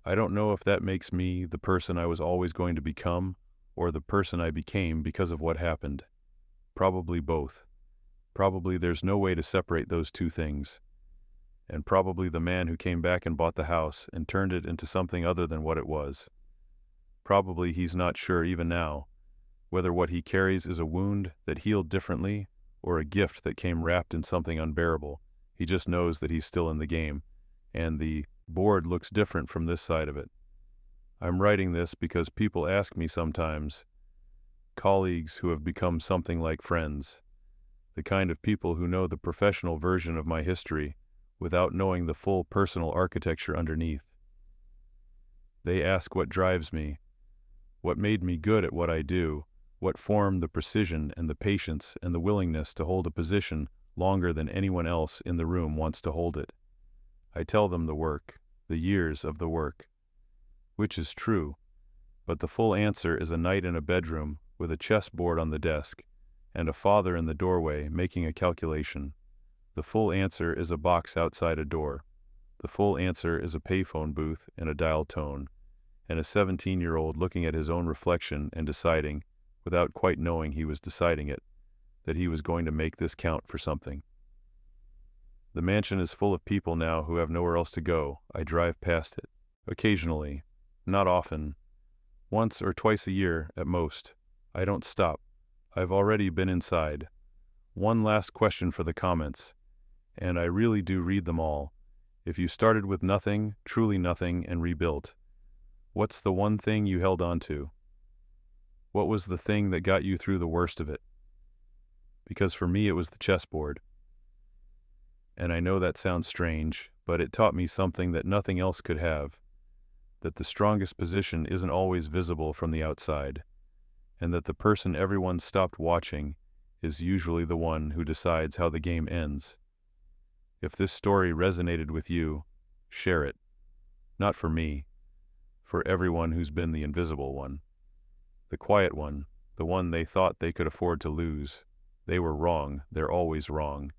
I don't know if that makes me the person I was always going to become, or the person I became because of what happened. Probably both. Probably there's no way to separate those two things. And probably the man who came back and bought the house and turned it into something other than what it was. Probably he's not sure even now whether what he carries is a wound that healed differently or a gift that came wrapped in something unbearable. He just knows that he's still in the game, and the board looks different from this side of it. I'm writing this because people ask me sometimes, colleagues who have become something like friends, the kind of people who know the professional version of my history without knowing the full personal architecture underneath. They ask what drives me, what made me good at what I do, what formed the precision and the patience and the willingness to hold a position longer than anyone else in the room wants to hold it. I tell them the work, the years of the work, which is true, but the full answer is a night in a bedroom with a chessboard on the desk and a father in the doorway making a calculation. The full answer is a box outside a door. The full answer is a payphone booth and a dial tone, and a 17-year-old looking at his own reflection and deciding, without quite knowing he was deciding it, that he was going to make this count for something. The mansion is full of people now who have nowhere else to go. I drive past it, occasionally, Not often. Once or twice a year, at most. I don't stop. I've already been inside. One last question for the comments, and I really do read them all. If you started with nothing, truly nothing, and rebuilt, what's the one thing you held on to? What was the thing that got you through the worst of it? Because for me it was the chessboard. And I know that sounds strange, but it taught me something that nothing else could have, that the strongest position isn't always visible from the outside, and that the person everyone stopped watching is usually the one who decides how the game ends. If this story resonated with you, share it. Not for me, for everyone who's been the invisible one. The quiet one, the one they thought they could afford to lose. They were wrong, they're always wrong.